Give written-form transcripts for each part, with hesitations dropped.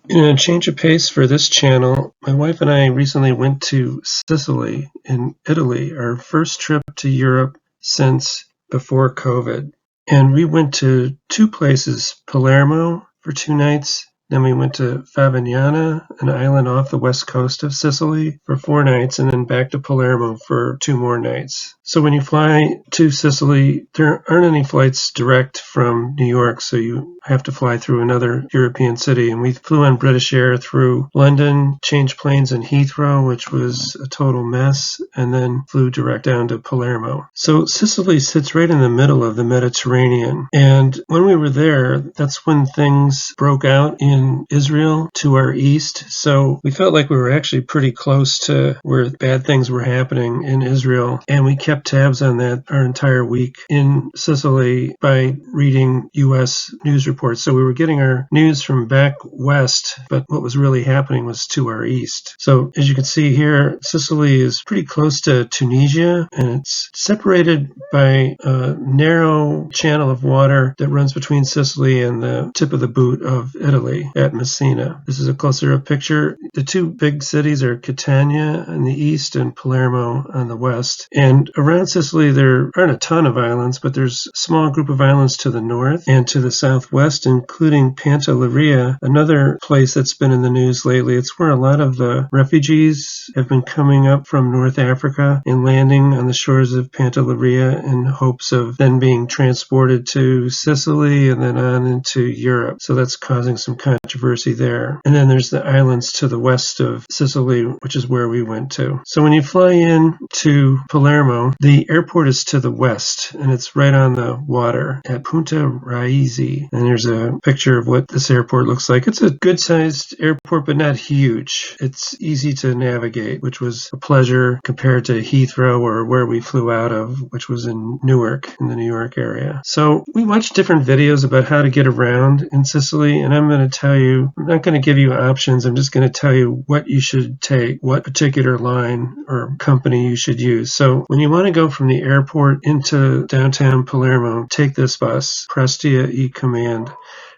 In a change of pace for this channel, my wife and I recently went to Sicily in Italy, our first trip to Europe since before COVID. And we went to two places, Palermo for 2 nights, then we went to Favignana, an island off the west coast of Sicily, for 4 nights, and then back to Palermo for 2 more nights. So when you fly to Sicily, there aren't any flights direct from New York, so you have to fly through another European city. And we flew on British Air through London, changed planes in Heathrow, which was a total mess, and then flew direct down to Palermo. So Sicily sits right in the middle of the Mediterranean. And when we were there, that's when things broke out in Israel to our east. So we felt like we were actually pretty close to where bad things were happening in Israel. And we kept tabs on that our entire week in Sicily by reading U.S. news reports. So we were getting our news from back west, but what was really happening was to our east. So as you can see here, Sicily is pretty close to Tunisia, and it's separated by a narrow channel of water that runs between Sicily and the tip of the boot of Italy at Messina. This is a closer up picture. The two big cities are Catania in the east and Palermo on the west. And around Sicily, there aren't a ton of islands, but there's a small group of islands to the north and to the southwest, including Pantelleria, another place that's been in the news lately. It's where a lot of the refugees have been coming up from North Africa and landing on the shores of Pantelleria in hopes of then being transported to Sicily and then on into Europe. So that's causing some controversy there. And then there's the islands to the west of Sicily, which is where we went to. So when you fly in to Palermo, the airport is to the west, and it's right on the water at Punta Raisi. And there's a picture of what this airport looks like. It's a good-sized airport, but not huge. It's easy to navigate, which was a pleasure compared to Heathrow or where we flew out of, which was in Newark, in the New York area. So we watched different videos about how to get around in Sicily, and I'm going to tell you, I'm not going to give you options. I'm just going to tell you what you should take, what particular line or company you should use. So when you want to go from the airport into downtown Palermo, take this bus, Prestia E-Command.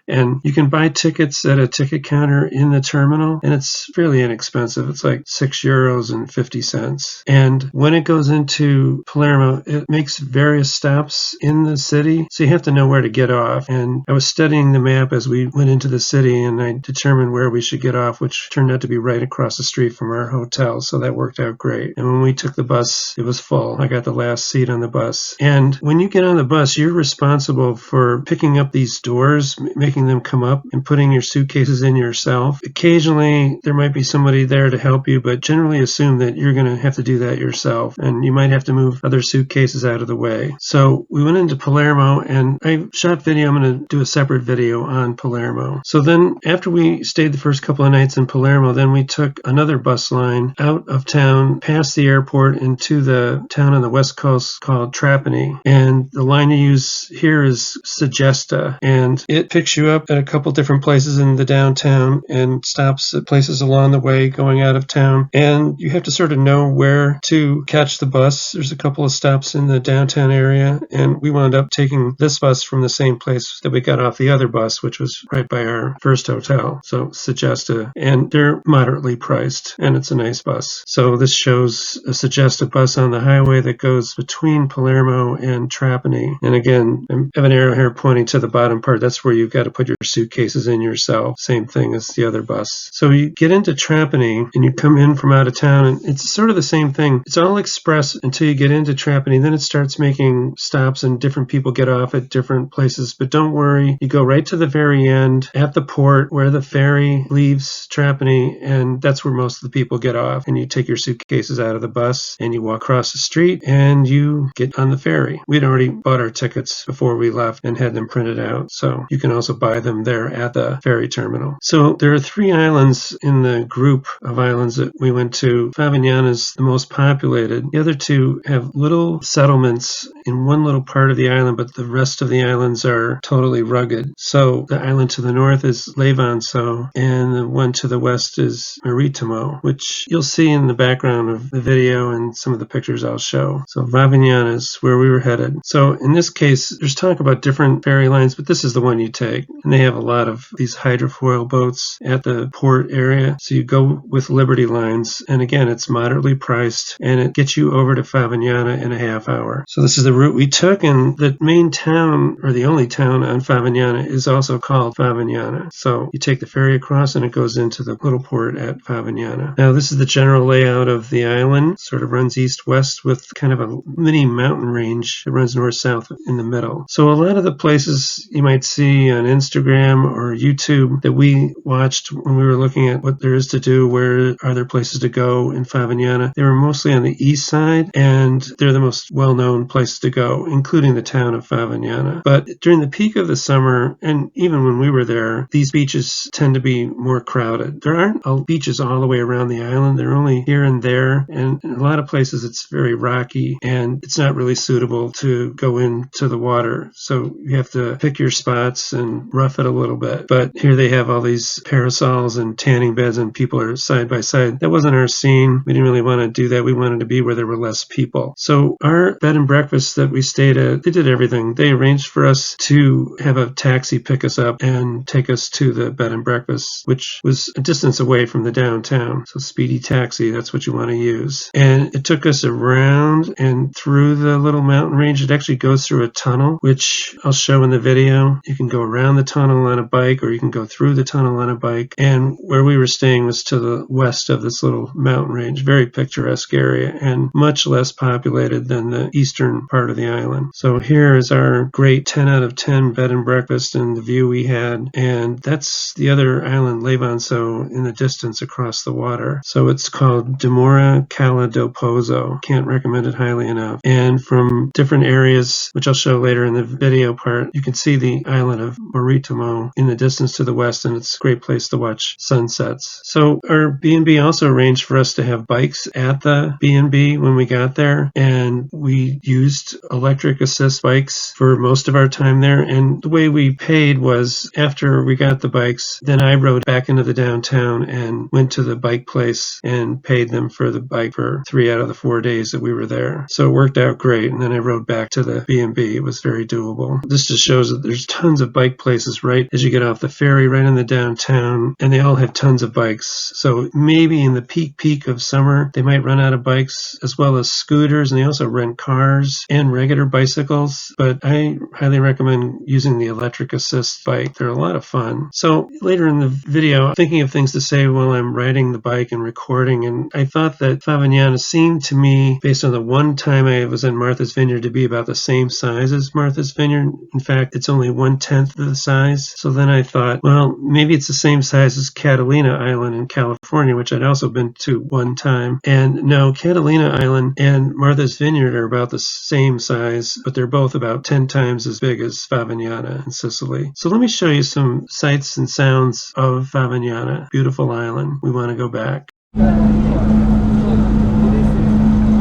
And you can buy tickets at a ticket counter in the terminal, and it's fairly inexpensive. It's like €6.50. And when it goes into Palermo, it makes various stops in the city, so you have to know where to get off. And I was studying the map as we went into the city, and I determined where we should get off, which turned out to be right across the street from our hotel, so that worked out great. And when we took the bus, it was full. I got the last seat on the bus. And when you get on the bus, you're responsible for picking up these doors, making them come up and putting your suitcases in yourself. Occasionally, there might be somebody there to help you, but generally assume that you're going to have to do that yourself, and you might have to move other suitcases out of the way. So we went into Palermo, and I shot video. I'm going to do a separate video on Palermo. So then after we stayed the first couple of nights in Palermo, then we took another bus line out of town, past the airport, into the town on the west coast called Trapani. And the line you use here is Segesta, and it picks you up at a couple different places in the downtown and stops at places along the way going out of town. And you have to sort of know where to catch the bus. There's a couple of stops in the downtown area, and we wound up taking this bus from the same place that we got off the other bus, which was right by our first hotel. So Segesta, and they're moderately priced, and it's a nice bus. So this shows a Segesta bus on the highway that goes between Palermo and Trapani. And again, I have an arrow here pointing to the bottom part. That's where you've got to put your suitcases in yourself. Same thing as the other bus. So you get into Trapani and you come in from out of town, and it's sort of the same thing. It's all express until you get into Trapani. Then it starts making stops and different people get off at different places. But don't worry, you go right to the very end at the port where the ferry leaves Trapani, and that's where most of the people get off. And you take your suitcases out of the bus and you walk across the street and you get on the ferry. We'd already bought our tickets before we left and had them printed out. So you can also buy them there at the ferry terminal. So there are 3 islands in the group of islands that we went to. Favignana is the most populated. The other 2 have little settlements in one little part of the island, but the rest of the islands are totally rugged. So the island to the north is Levanzo, and the one to the west is Maritimo, which you'll see in the background of the video and some of the pictures I'll show. So Favignana is where we were headed. So in this case, there's talk about different ferry lines, but this is the one you take. and they have a lot of these hydrofoil boats at the port area. So you go with Liberty Lines, and again, it's moderately priced, and it gets you over to Favignana in a half hour. So this is the route we took, and the main town, or the only town on Favignana, is also called Favignana. So you take the ferry across, and it goes into the little port at Favignana. Now, this is the general layout of the island. Sort of runs east-west with kind of a mini mountain range that runs north-south in the middle. So a lot of the places you might see on Instagram or YouTube that we watched when we were looking at what there is to do, where are there places to go in Favignana, they were mostly on the east side, and they're the most well-known places to go, including the town of Favignana. But during the peak of the summer, and even when we were there, these beaches tend to be more crowded. There aren't beaches all the way around the island. They're only here and there, and in a lot of places it's very rocky, and it's not really suitable to go into the water. So you have to pick your spots and rough it a little bit. But here they have all these parasols and tanning beds, and people are side by side. That wasn't our scene. We didn't really want to do that. We wanted to be where there were less people. So our bed and breakfast that we stayed at, they did everything. They arranged for us to have a taxi pick us up and take us to the bed and breakfast, which was a distance away from the downtown. So Speedy Taxi, that's what you want to use. And it took us around and through the little mountain range. It actually goes through a tunnel, which I'll show in the video. You can go around the tunnel on a bike, or you can go through the tunnel on a bike. And where we were staying was to the west of this little mountain range. Very picturesque area and much less populated than the eastern part of the island. So here is our great 10 out of 10 bed and breakfast and the view we had. And that's the other island, Levanzo, in the distance across the water. So it's called Dimora Cala del Pozo. Can't recommend it highly enough. And from different areas, which I'll show later in the video part, you can see the island of Maritimo in the distance to the west, and it's a great place to watch sunsets. So our B&B also arranged for us to have bikes at the B&B when we got there, and we used electric assist bikes for most of our time there. And the way we paid was after we got the bikes, then I rode back into the downtown and went to the bike place and paid them for the bike for 3 out of the 4 days that we were there. So it worked out great, and then I rode back to the B&B. It was very doable. This just shows that there's tons of bike places right as you get off the ferry, right in the downtown, and they all have tons of bikes. So maybe in the peak of summer, they might run out of bikes, as well as scooters, and they also rent cars and regular bicycles. But I highly recommend using the electric assist bike. They're a lot of fun. So later in the video, I'm thinking of things to say while I'm riding the bike and recording, and I thought that Favignana seemed to me, based on the one time I was in Martha's Vineyard, to be about the same size as Martha's Vineyard. In fact, it's only 1/10 of the size. So then I thought, well, maybe it's the same size as Catalina Island in California, which I'd also been to one time. And no, Catalina Island and Martha's Vineyard are about the same size, but they're both about 10 times as big as Favignana in Sicily. So let me show you some sights and sounds of Favignana. Beautiful island. We want to go back.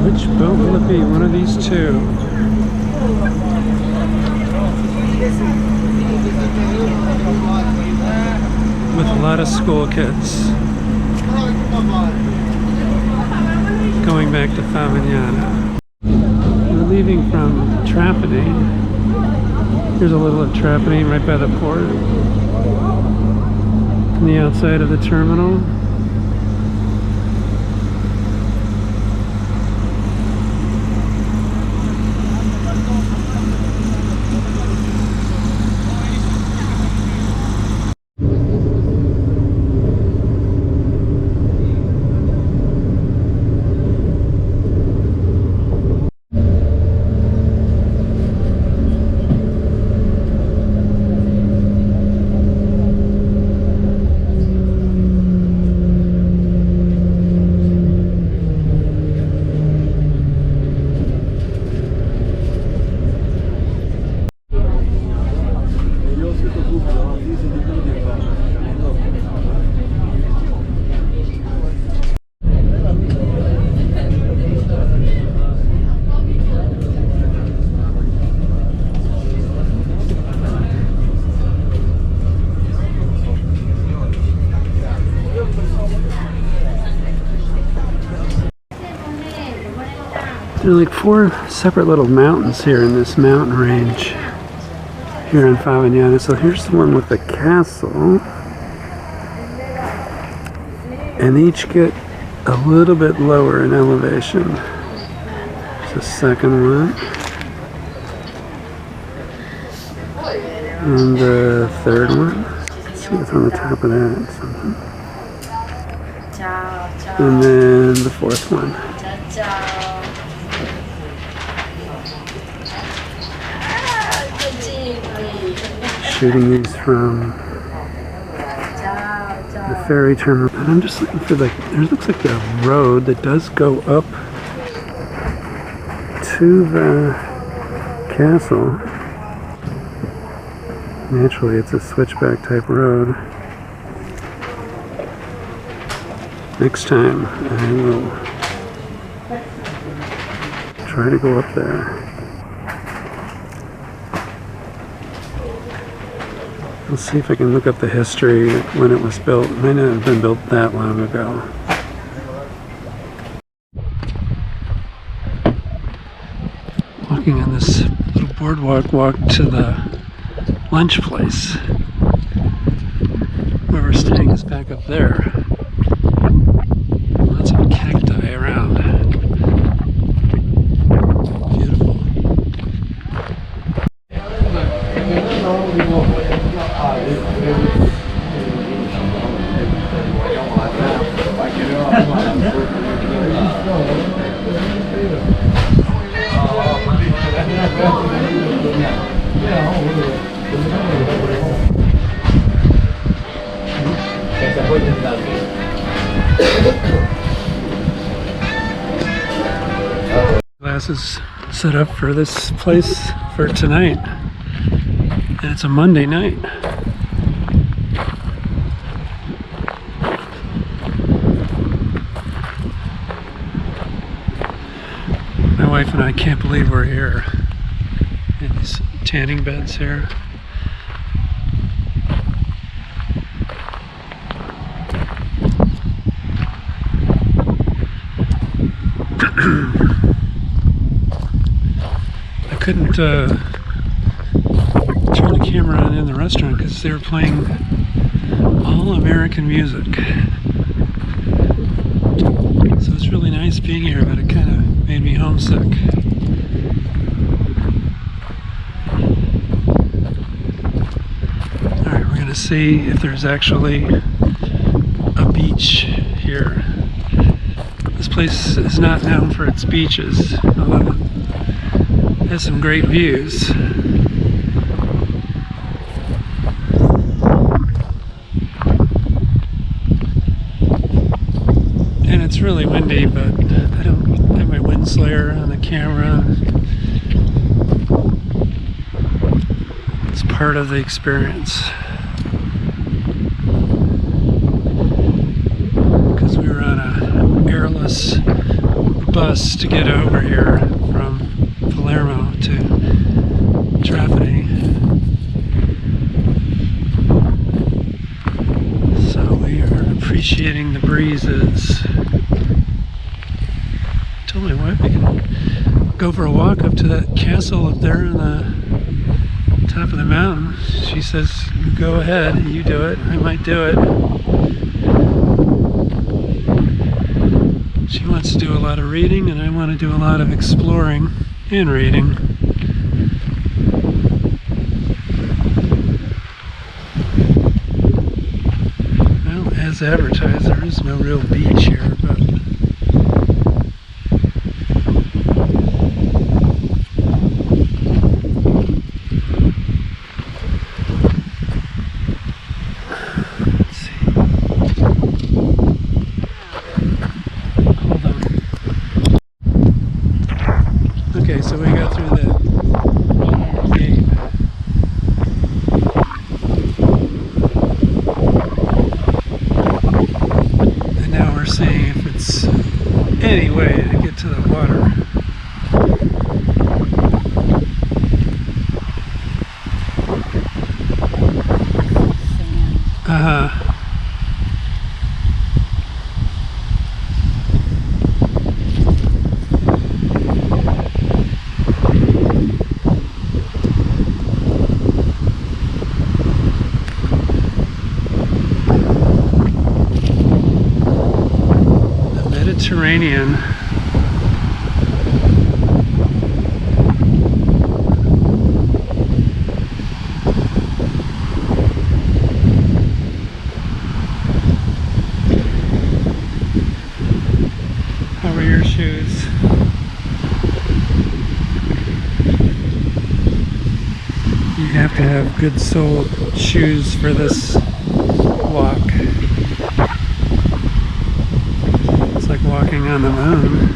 Which boat will it be? One of these two. With a lot of school kids going back to Favignana. We're leaving from Trapani. Here's a little of Trapani right by the port. On the outside of the terminal. There are like 4 separate little mountains here in this mountain range. here in Favignana. So here's the one with the castle. And each get a little bit lower in elevation. There's the second one. And the third one. Let's see what's on the top of that. Something. And then the fourth one. Shooting these from the ferry terminal. And I'm just looking for like, there looks like a road that does go up to the castle. Naturally, it's a switchback type road. Next time, I will try to go up there. Let's see if I can look up the history when it was built. It might not have been built that long ago. Walking on this little boardwalk, walk to the lunch place. Where we're staying is back up there. Lots of cacti around. Beautiful. Glasses set up for this place for tonight, and it's a Monday night. My wife and I can't believe we're here. In these tanning beds here. I couldn't turn the camera on in the restaurant because they were playing all American music. So it's really nice being here, but it kind of made me homesick. Alright, we're going to see if there's actually a beach here. This place is not known for its beaches, although it has some great views. And it's really windy, but I don't have my wind slayer on the camera. It's part of the experience. Because we were on a airless bus to get over here from Palermo to Trapani. So we are appreciating the breezes. I told my wife we can go for a walk up to that castle up there on the top of the mountain. She says, go ahead, you do it. I might do it. She wants to do a lot of reading, and I want to do a lot of exploring and reading. Well, as advertised, there is no real beach here, but okay, so we got through the gate. And now we're seeing if it's any way to get to the water. Mediterranean. How are your shoes? You have to have good soled shoes for this walk. It's like walking on the moon.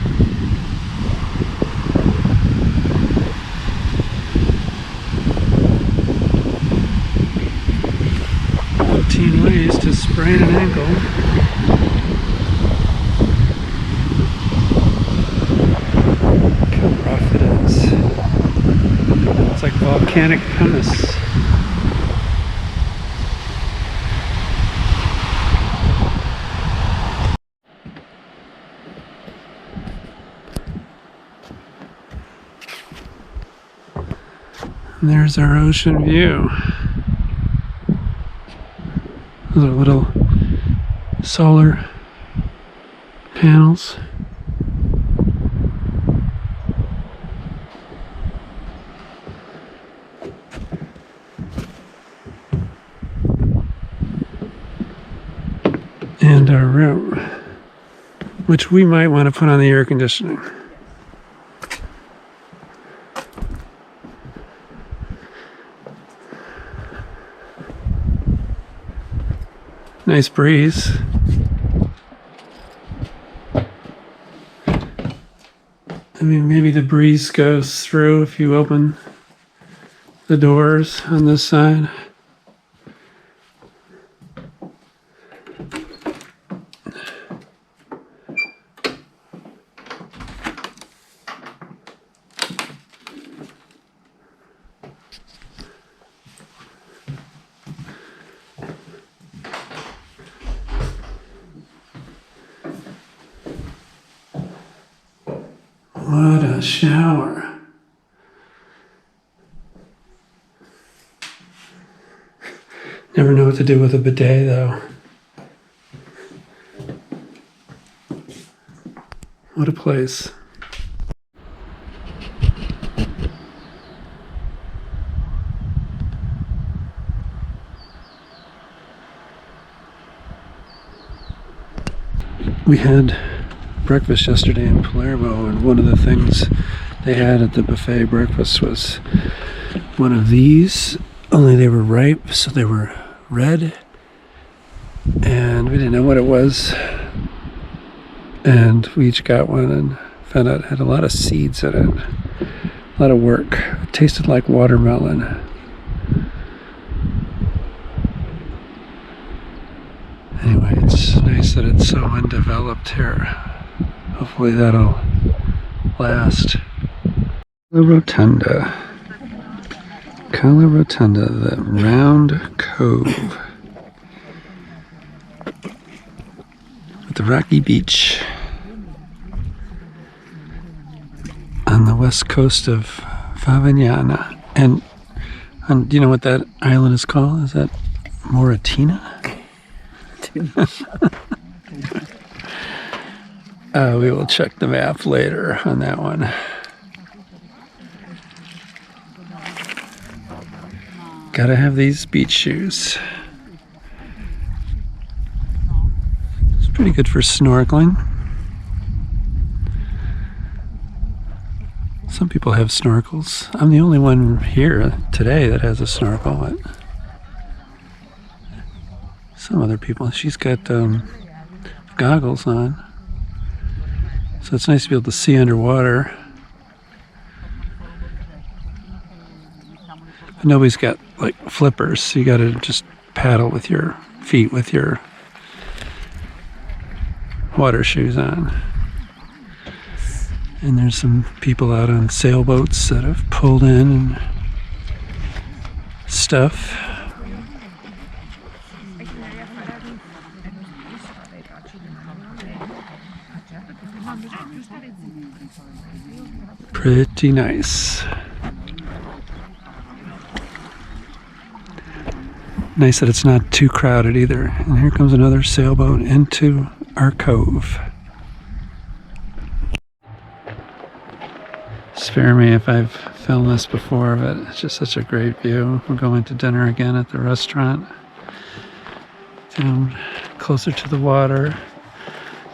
Ways to sprain an ankle. Look how rough it is. It's like volcanic pumice. And there's our ocean view. Those are little solar panels. And our room, which we might want to put on the air conditioning. Nice breeze. I mean, maybe the breeze goes through if you open the doors on this side. What a shower. Never know what to do with a bidet though. What a place. We had breakfast yesterday in Palermo, and one of the things they had at the buffet breakfast was one of these, only they were ripe, so they were red, and we didn't know what it was, and we each got one and found out it had a lot of seeds in it, a lot of work. It tasted like watermelon. Anyway, it's nice that it's so undeveloped here. Hopefully that'll last. The Rotunda. Cala Rotunda, the round cove. With the rocky beach. On the west coast of Favignana. And do you know what that island is called? Is that Mauritania? We will check the map later on that one. Gotta have these beach shoes. It's pretty good for snorkeling. Some people have snorkels. I'm the only one here today that has a snorkel, but some other people. She's got goggles on. So it's nice to be able to see underwater. But nobody's got like flippers, so you gotta just paddle with your feet with your water shoes on. And there's some people out on sailboats that have pulled in and stuff. Pretty nice. Nice that it's not too crowded either. And here comes another sailboat into our cove. spare me if I've filmed this before, but it's just such a great view. We're going to dinner again at the restaurant down closer to the water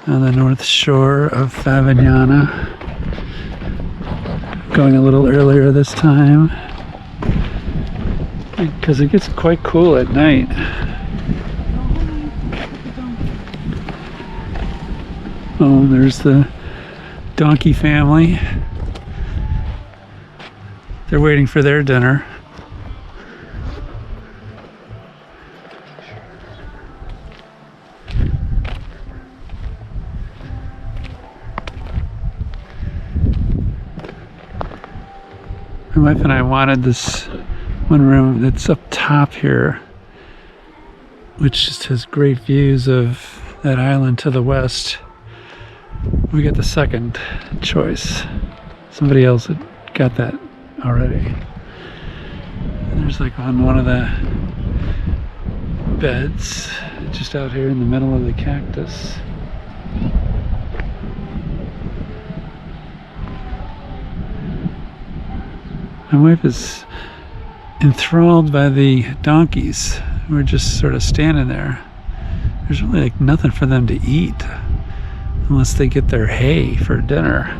on the north shore of Favignana. Going a little earlier this time because it gets quite cool at night. Oh, there's the donkey family. They're waiting for their dinner. My wife and I wanted this one room that's up top here, which just has great views of that island to the west. We got the second choice. Somebody else had got that already. And there's like on one of the beds, just out here in the middle of the cactus. My wife is enthralled by the donkeys. We're just sort of standing there. There's really like nothing for them to eat unless they get their hay for dinner.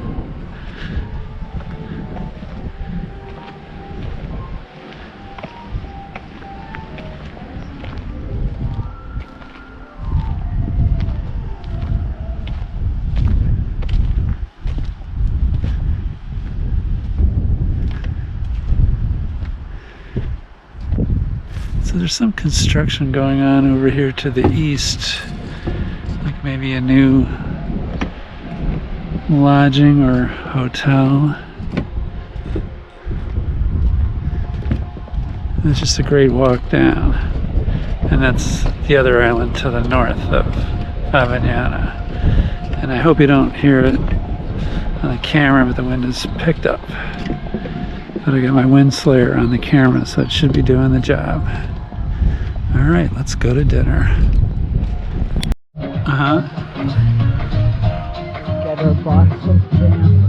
So there's some construction going on over here to the east, like maybe a new lodging or hotel. It's just a great walk down, and that's the other island to the north of Favignana. And I hope you don't hear it on the camera, but the wind is picked up. But I got my wind slayer on the camera, so it should be doing the job. All right, let's go to dinner. Get her a box of jam.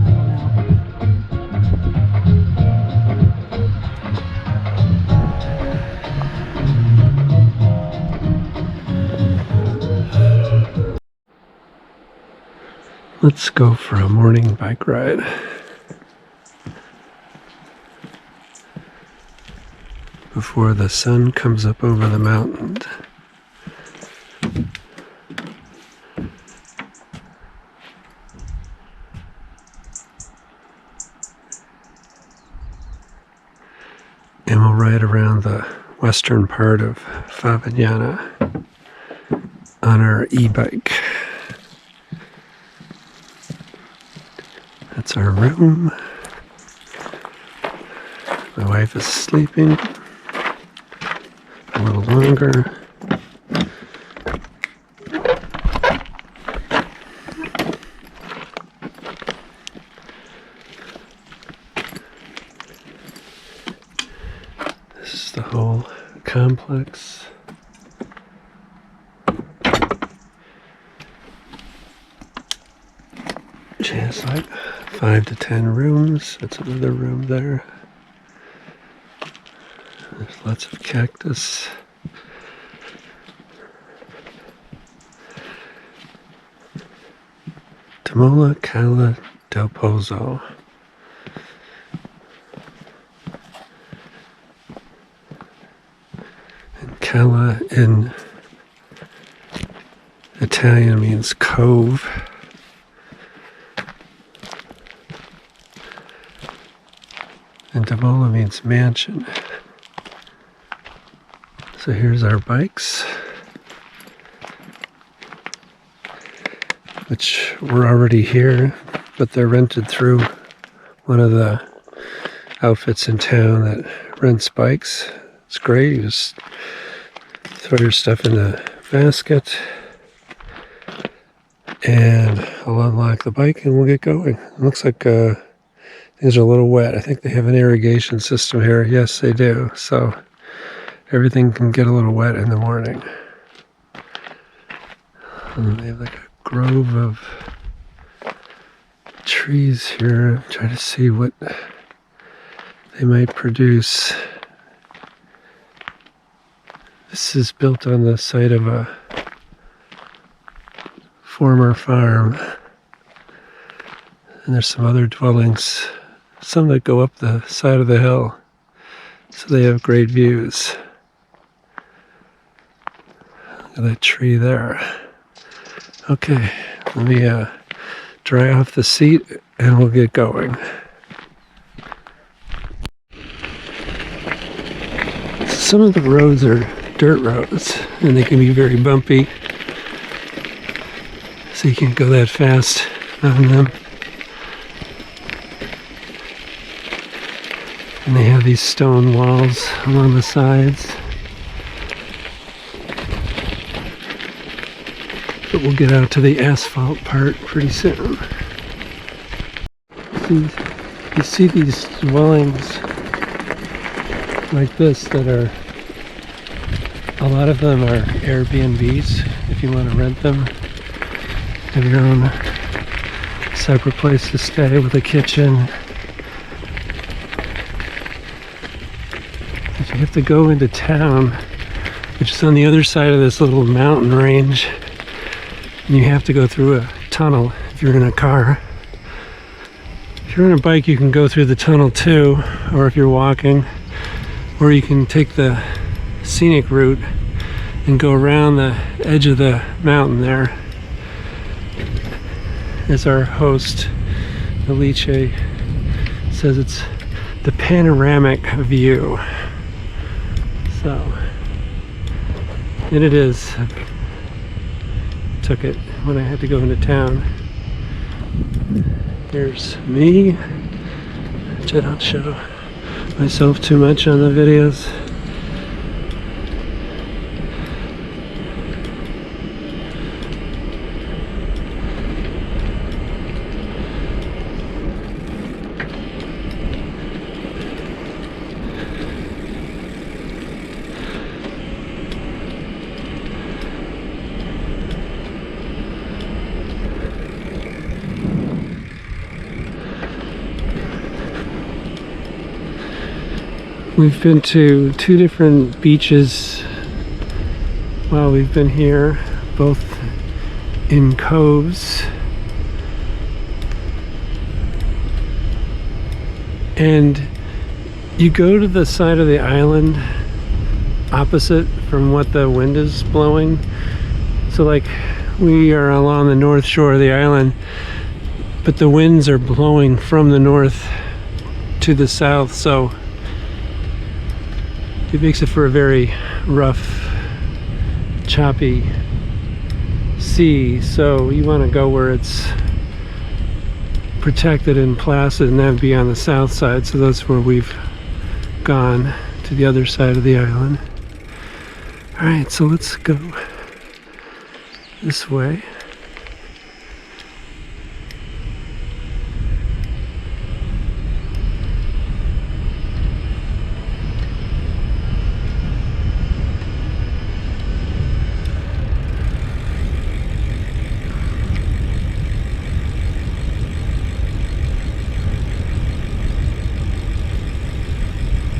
Let's go for a morning bike ride. Before the sun comes up over the mountains. And we'll ride around the western part of Favignana on our e-bike. That's our room. My wife is sleeping a little longer. This is the whole complex. Which has like 5 to 10 rooms. That's another room there. There's lots of cactus. Tamola Cala del Pozo. And Cala in Italian means cove. And Tamola means mansion. So here's our bikes, which were already here, but they're rented through one of the outfits in town that rents bikes. It's great. You just throw your stuff in the basket and I'll unlock the bike and we'll get going. It looks like things are a little wet. I think they have an irrigation system here. Yes, they do. So everything can get a little wet in the morning. And they have like a grove of trees here. Try to see what they might produce. This is built on the site of a former farm. And there's some other dwellings, some that go up the side of the hill. So they have great views. Look at that tree there. Okay, let me dry off the seat and we'll get going. Some of the roads are dirt roads and they can be very bumpy, so you can't go that fast on them. And they have these stone walls along the sides. But we'll get out to the asphalt part pretty soon. You see these dwellings like this that are, a lot of them are Airbnbs if you want to rent them. Have your own separate place to stay with a kitchen. If you have to go into town, which is on the other side of this little mountain range, and you have to go through a tunnel if you're in a car. If you're on a bike, you can go through the tunnel too, or if you're walking, or you can take the scenic route and go around the edge of the mountain there. As our host, Alice, says, it's the panoramic view. So, and it is. Took it when I had to go into town. Here's me, which I don't show myself too much on the videos. We've been to 2 different beaches while we've been here, both in coves. And you go to the side of the island opposite from what the wind is blowing. So like we are along the north shore of the island, but the winds are blowing from the north to the south, so it makes it for a very rough, choppy sea. So you want to go where it's protected and placid, and that would be on the south side. So that's where we've gone, to the other side of the island. All right, so let's go this way.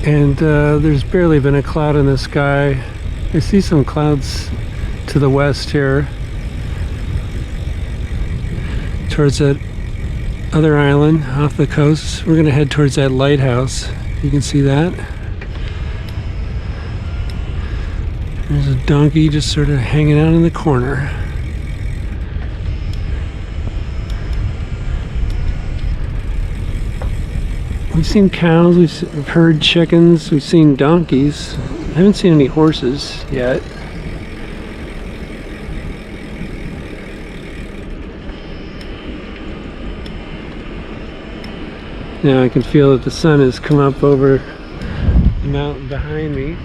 And there's barely been a cloud in the sky. I see some clouds to the west here, towards that other island off the coast. We're gonna head towards that lighthouse. You can see that. There's a donkey just sort of hanging out in the corner. We've seen cows, we've heard chickens, we've seen donkeys. I haven't seen any horses yet. Now I can feel that the sun has come up over the mountain behind me.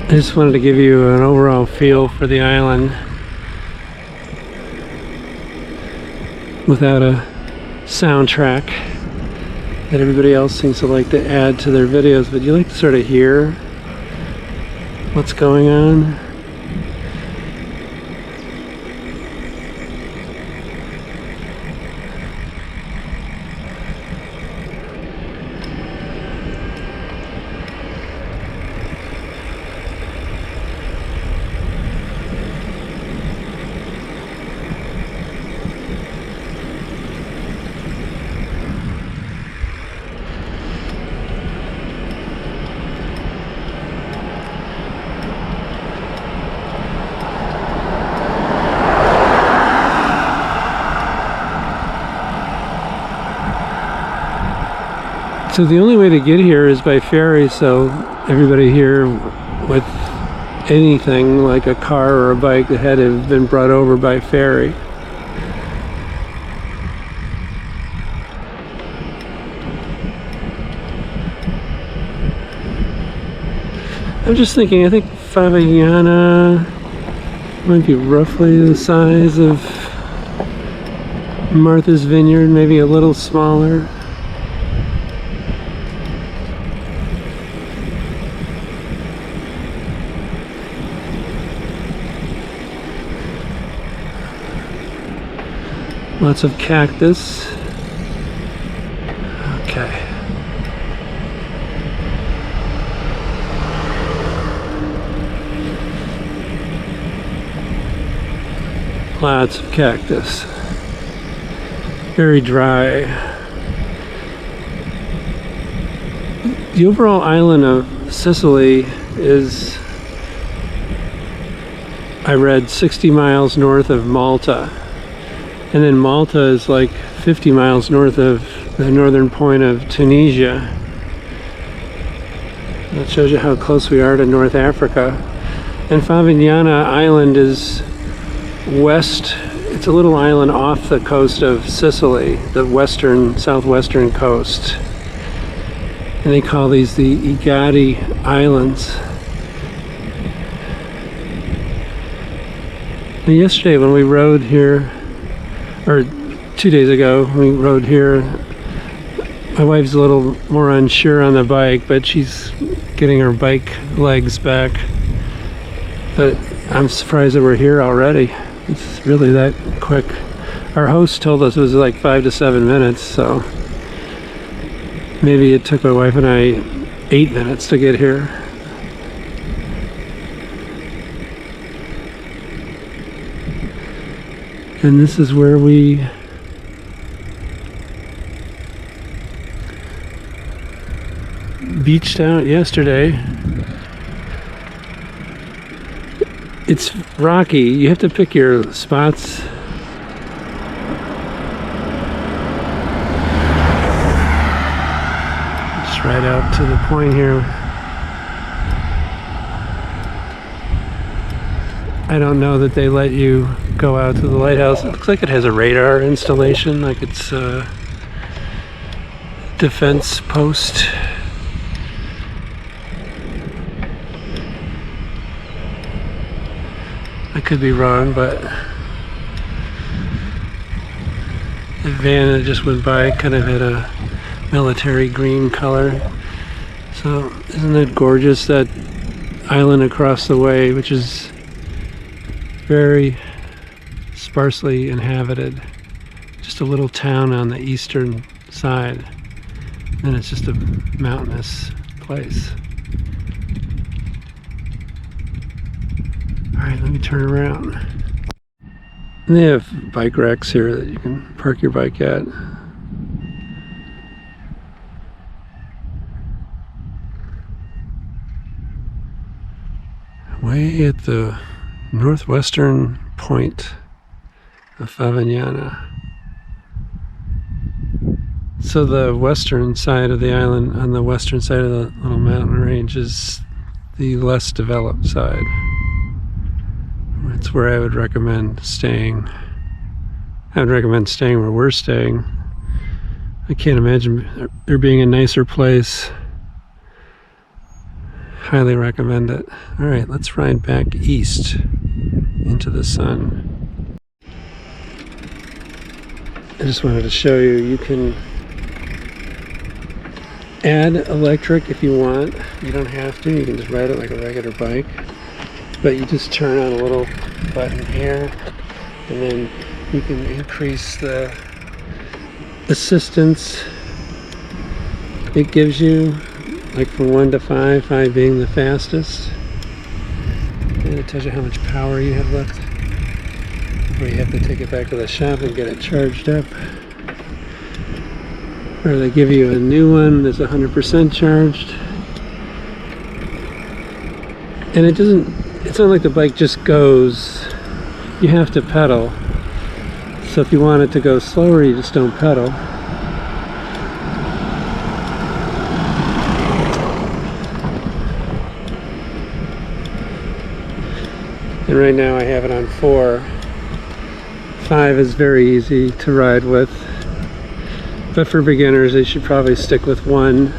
I just wanted to give you an overall feel for the island without a soundtrack that everybody else seems to like to add to their videos, but you like to sort of hear what's going on. So the only way to get here is by ferry, so everybody here with anything like a car or a bike that had to have been brought over by ferry. I'm just thinking, I think Favignana might be roughly the size of Martha's Vineyard, maybe a little smaller. Lots of cactus. Okay. Lots of cactus. Very dry. The overall island of Sicily is, I read, 60 miles north of Malta. And then Malta is like 50 miles north of the northern point of Tunisia. That shows you how close we are to North Africa. And Favignana Island is west. It's a little island off the coast of Sicily, the southwestern coast. And they call these the Egadi Islands. And yesterday when we rode here, or 2 days ago, we rode here. My wife's a little more unsure on the bike, but she's getting her bike legs back. But I'm surprised that we're here already. It's really that quick. Our host told us it was like 5 to 7 minutes, so maybe it took my wife and I 8 minutes to get here. And this is where we beached out yesterday. It's rocky. You have to pick your spots. Just right out to the point here. I don't know that they let you go out to the lighthouse. It looks like it has a radar installation, like it's a defense post. I could be wrong, but the van that just went by kind of had a military green color. So isn't it gorgeous, that island across the way, which is very sparsely inhabited. Just a little town on the eastern side. And it's just a mountainous place. Alright, let me turn around. And they have bike racks here that you can park your bike at. Way at the northwestern point of Favignana. So the western side of the island, on the western side of the little mountain range, is the less developed side. That's where I would recommend staying. I would recommend staying where we're staying. I can't imagine there being a nicer place. Highly recommend it. Alright, let's ride back east into the sun. I just wanted to show you, you can add electric if you want. You don't have to. You can just ride it like a regular bike. But you just turn on a little button here, and then you can increase the assistance it gives you, like from 1 to 5, 5 being the fastest. And it tells you how much power you have left before you have to take it back to the shop and get it charged up. Or they give you a new one that's 100% charged. And it's not like the bike just goes. You have to pedal. So if you want it to go slower, you just don't pedal. And right now I have it on 4. 5 is very easy to ride with. But for beginners, they should probably stick with 1.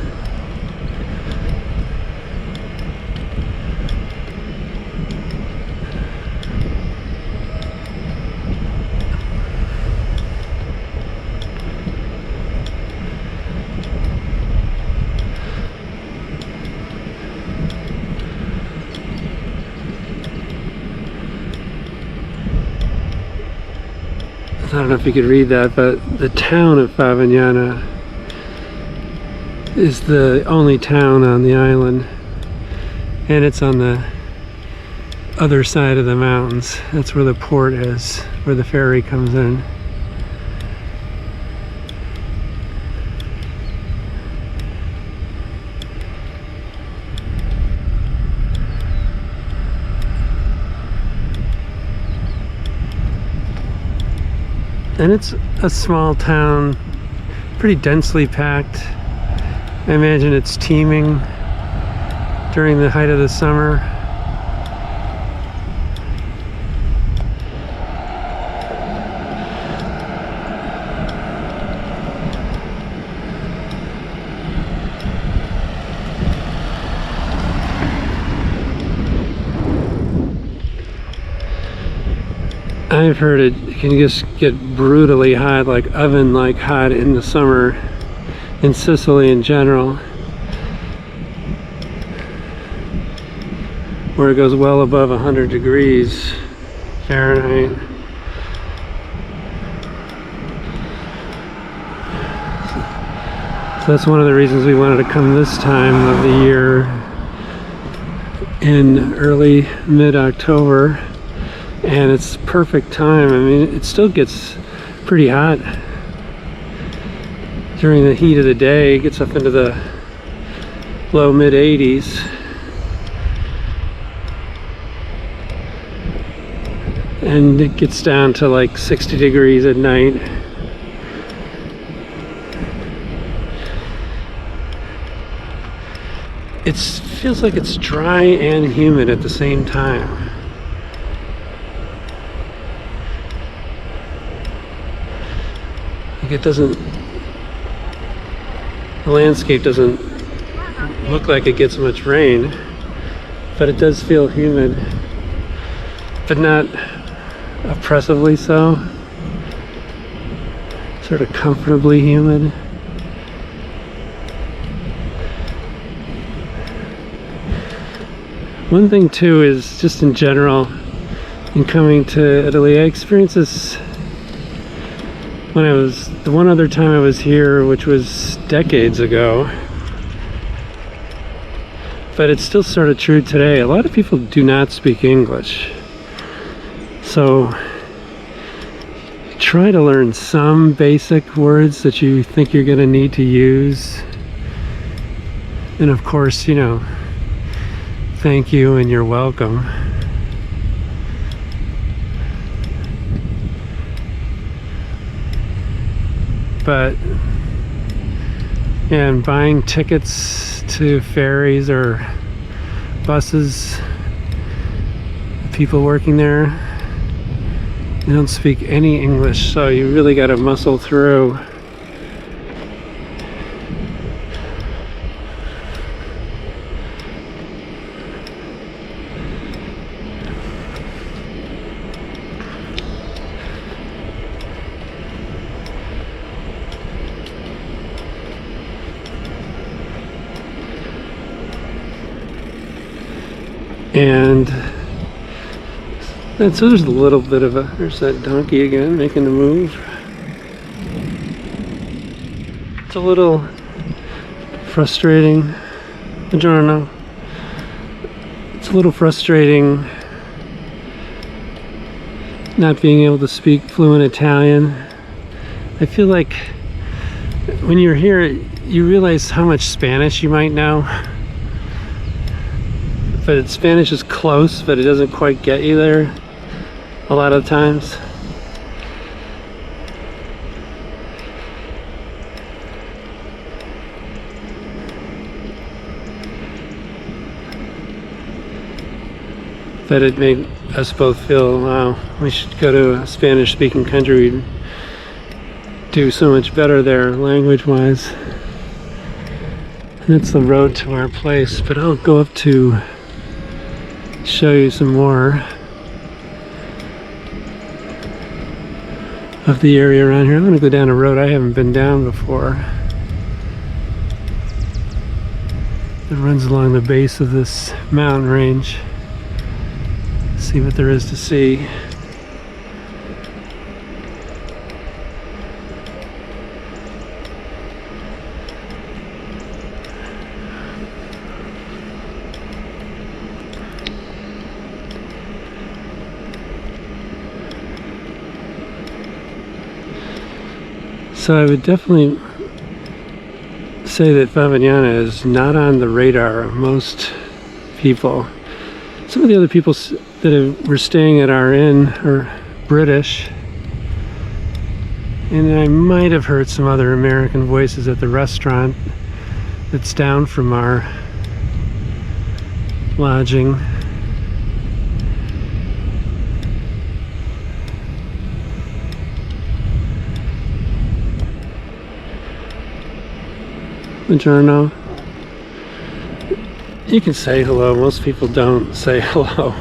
I don't know if you could read that, but the town of Favignana is the only town on the island, and it's on the other side of the mountains. That's where the port is, where the ferry comes in. And it's a small town, pretty densely packed. I imagine it's teeming during the height of the summer. I've heard it can just get brutally hot, like oven-like hot in the summer in Sicily in general, where it goes well above 100 degrees Fahrenheit. So that's one of the reasons we wanted to come this time of the year in early mid-October. And it's perfect time. I mean, it still gets pretty hot during the heat of the day. It gets up into the low mid 80s. And it gets down to like 60 degrees at night. It feels like it's dry and humid at the same time. It doesn't, the landscape doesn't look like it gets much rain, but it does feel humid, but not oppressively so, sort of comfortably humid. One thing too is just in general, in coming to Italy, I experienced this when the one other time I was here, which was decades ago, but it's still sort of true today. A lot of people do not speak English, so try to learn some basic words that you think you're going to need to use, and of course, you know, thank you and you're welcome. But yeah, and buying tickets to ferries or buses, people working there, they don't speak any English, so you really got to muscle through. And so there's a little bit of there's that donkey again making the move. It's a little frustrating. Buongiorno. It's a little frustrating not being able to speak fluent Italian. I feel like when you're here, you realize how much Spanish you might know. But Spanish is close, but it doesn't quite get you there a lot of times. But it made us both feel, wow, we should go to a Spanish-speaking country. We'd do so much better there, language-wise. And that's the road to our place, but I'll go up to show you some more of the area around here. I'm going to go down a road I haven't been down before. It runs along the base of this mountain range. See what there is to see. So I would definitely say that Favignana is not on the radar of most people. Some of the other people that were staying at our inn are British, and I might have heard some other American voices at the restaurant that's down from our lodging. Buongiorno. You can say hello. Most people don't say hello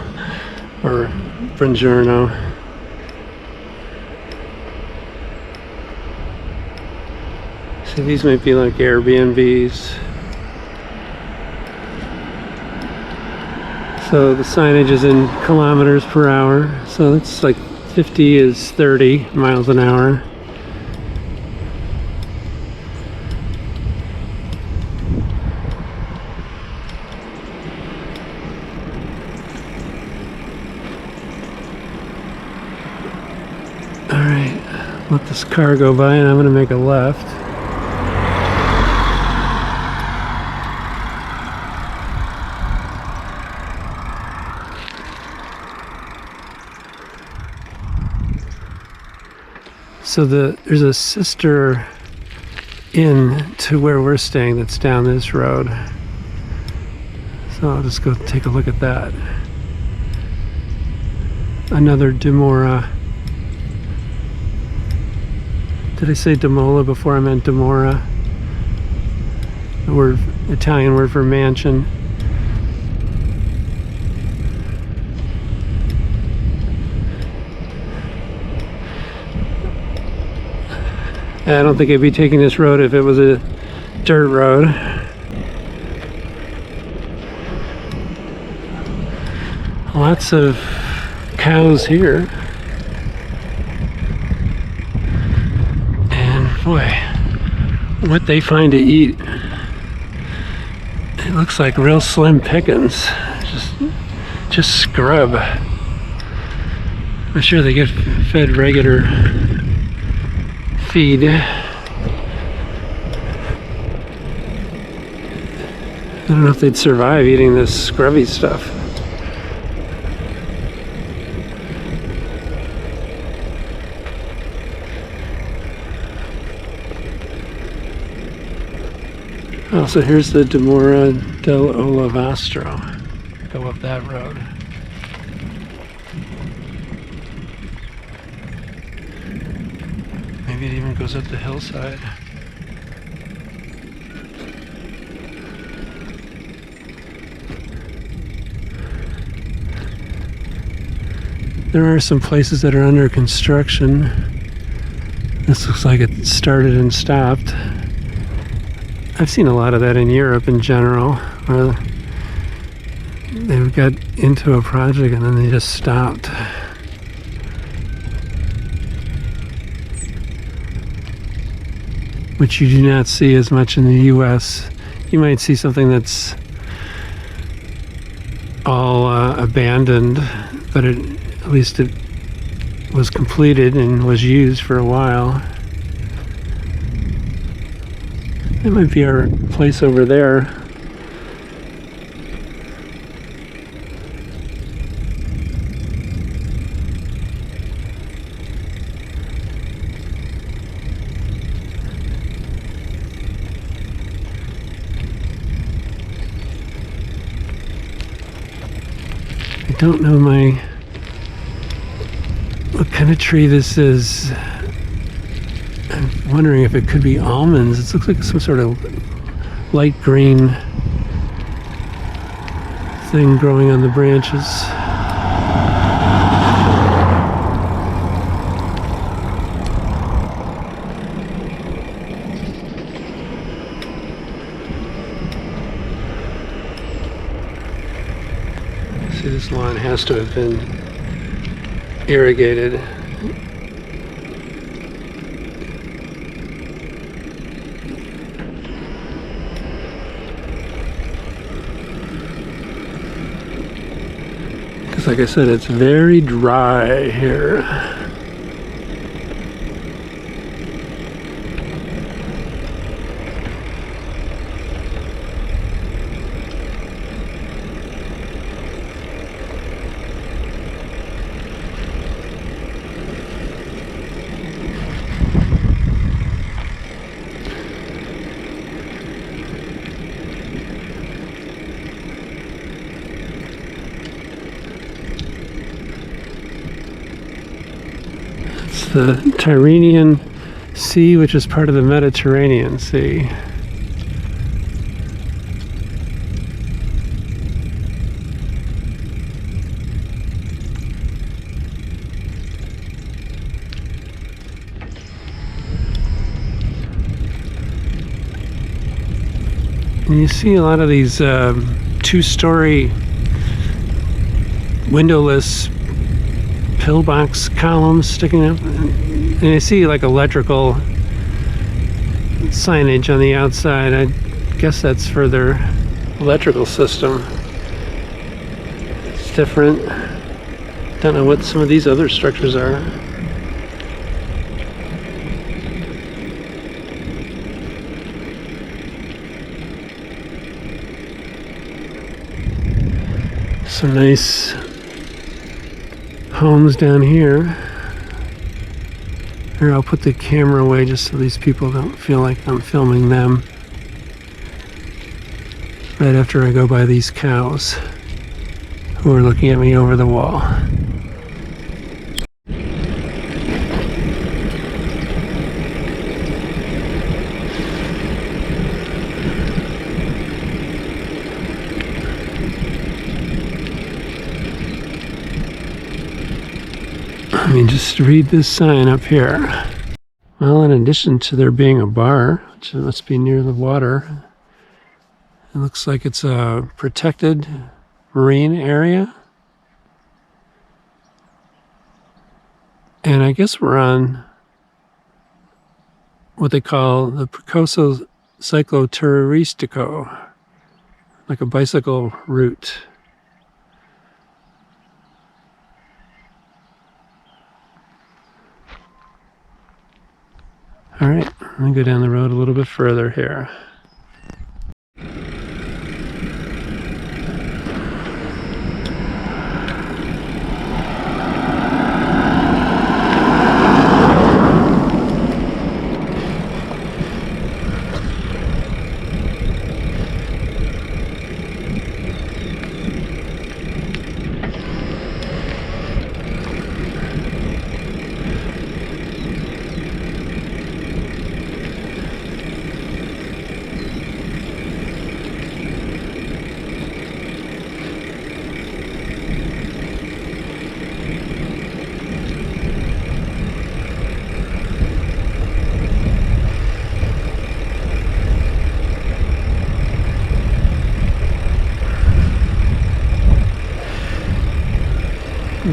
or buongiorno. See, these might be like Airbnbs. So the signage is in kilometers per hour. So it's like 50 is 30 miles an hour. Let this car go by and I'm going to make a left. So there's a sister inn to where we're staying that's down this road. So I'll just go take a look at that. Another Dimora. Did I say Demola before I meant Dimora? The word, Italian word for mansion. I don't think I'd be taking this road if it was a dirt road. Lots of cows here. Boy, what they find to eat, it looks like real slim pickings. Just scrub. I'm sure they get fed regular feed. I don't know if they'd survive eating this scrubby stuff. Oh, so here's the Dimora del Olivastro. Go up that road. Maybe it even goes up the hillside. There are some places that are under construction. This looks like it started and stopped. I've seen a lot of that in Europe in general, where They've got into a project and then they just stopped. Which you do not see as much in the US. You might see something that's all abandoned, but at least it was completed and was used for a while. That might be our place over there. I don't know what kind of tree this is. I'm wondering if it could be almonds. It looks like some sort of light green thing growing on the branches. See, this lawn has to have been irrigated. Because like I said, it's very dry here. The Tyrrhenian Sea, which is part of the Mediterranean Sea. And you see a lot of these two-story windowless pillbox columns sticking up, and you see like electrical signage on the outside. I guess that's for their electrical system. It's different. Don't know what some of these other structures are. Some nice homes down here. Here, I'll put the camera away just so these people don't feel like I'm filming them. Right after I go by these cows who are looking at me over the wall. Let me just read this sign up here. Well, in addition to there being a bar, which must be near the water, it looks like it's a protected marine area. And I guess we're on what they call the Percorso Cicloturistico, like a bicycle route. All right, let me go down the road a little bit further here.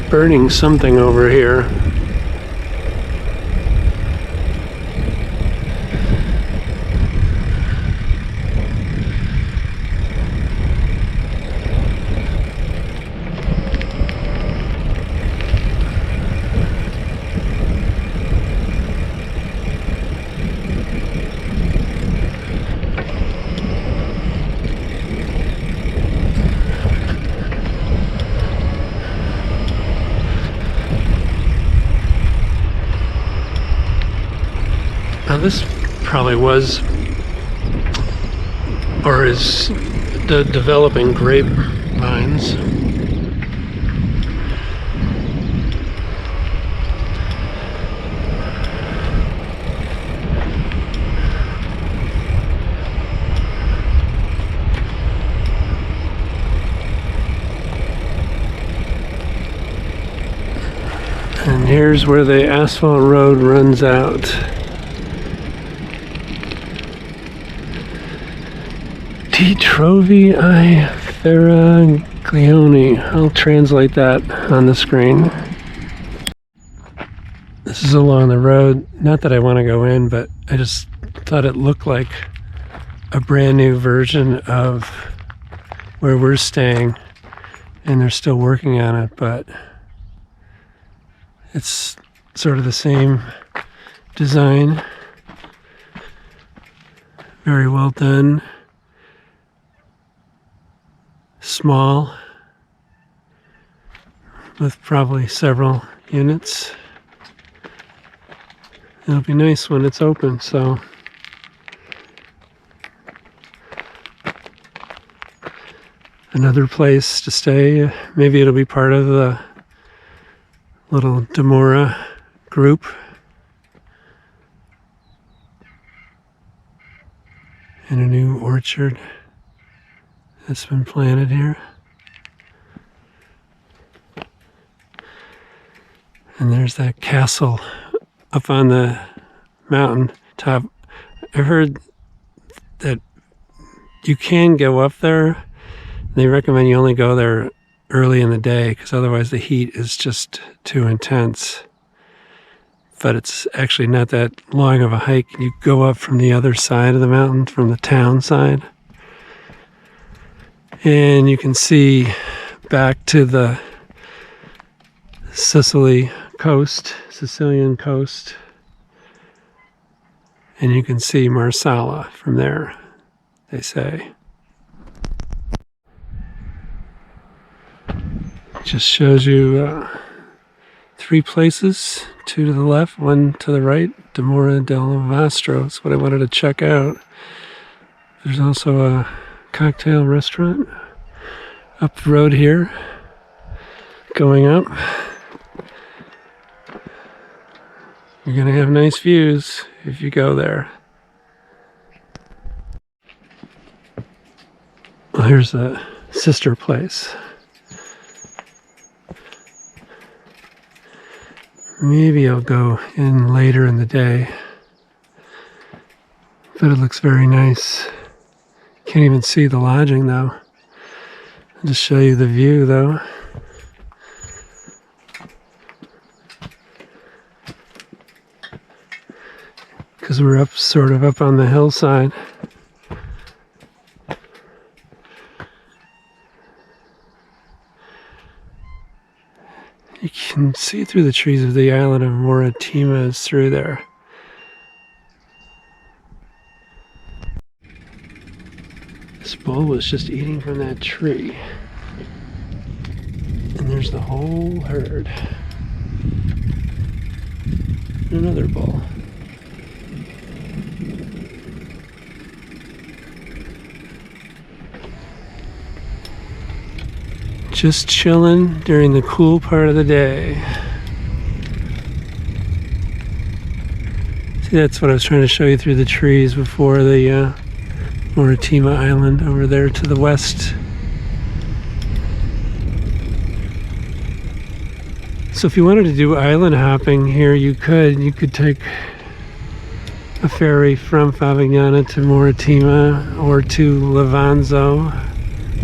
burning something over here. Now this probably was, or is, developing grapevines. And here's where the asphalt road runs out. Di Trovi I Faraglione. I'll translate that on the screen. This is along the road. Not that I want to go in, but I just thought it looked like a brand new version of where we're staying. And they're still working on it, but it's sort of the same design. Very well done. Small, with probably several units. It'll be nice when it's open, so another place to stay. Maybe it'll be part of the little Demora group. And a new orchard that's been planted here. And there's that castle up on the mountain top. I've heard that you can go up there. They recommend you only go there early in the day because otherwise the heat is just too intense. But it's actually not that long of a hike. You go up from the other side of the mountain, from the town side. And you can see back to the Sicilian coast. And you can see Marsala from there, they say. Just shows you 3 places, 2 to the left, 1 to the right. Demora del Vastro is what I wanted to check out. There's also a cocktail restaurant up the road here, going up. You're gonna have nice views if you go there. Well, here's a sister place. Maybe I'll go in later in the day, but it looks very nice. Can't even see the lodging though. I'll just show you the view though. Because we're up, sort of up on the hillside. You can see through the trees of the island of Moratima is through there. This bull was just eating from that tree. And there's the whole herd. Another bull. Just chilling during the cool part of the day. See, that's what I was trying to show you through the trees before the Moratima Island over there to the west. So if you wanted to do island hopping here, you could take a ferry from Favignana to Moratima or to Levanzo,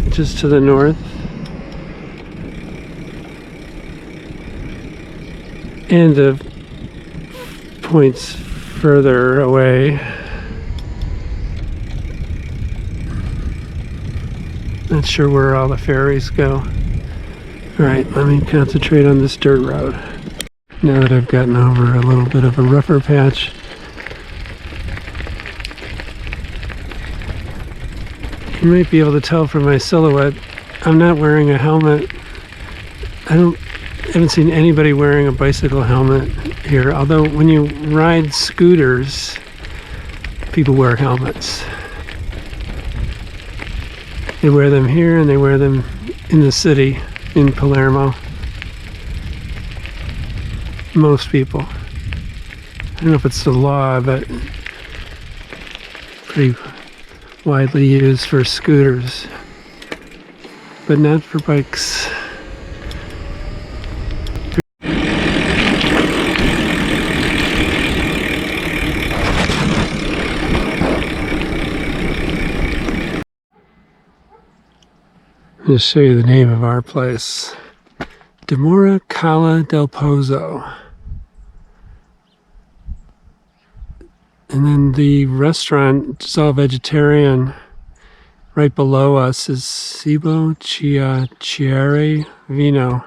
which is to the north. And the points further away. Not sure where all the ferries go. Alright, let me concentrate on this dirt road. Now that I've gotten over a little bit of a rougher patch. You might be able to tell from my silhouette, I'm not wearing a helmet. I haven't seen anybody wearing a bicycle helmet here, although when you ride scooters, people wear helmets. They wear them here and they wear them in the city, in Palermo. Most people. I don't know if it's the law, but pretty widely used for scooters, but not for bikes. I'll just show you the name of our place. Dimora Cala del Pozzo. And then the restaurant, it's all vegetarian. Right below us is Cibo Chiacchiere Vino.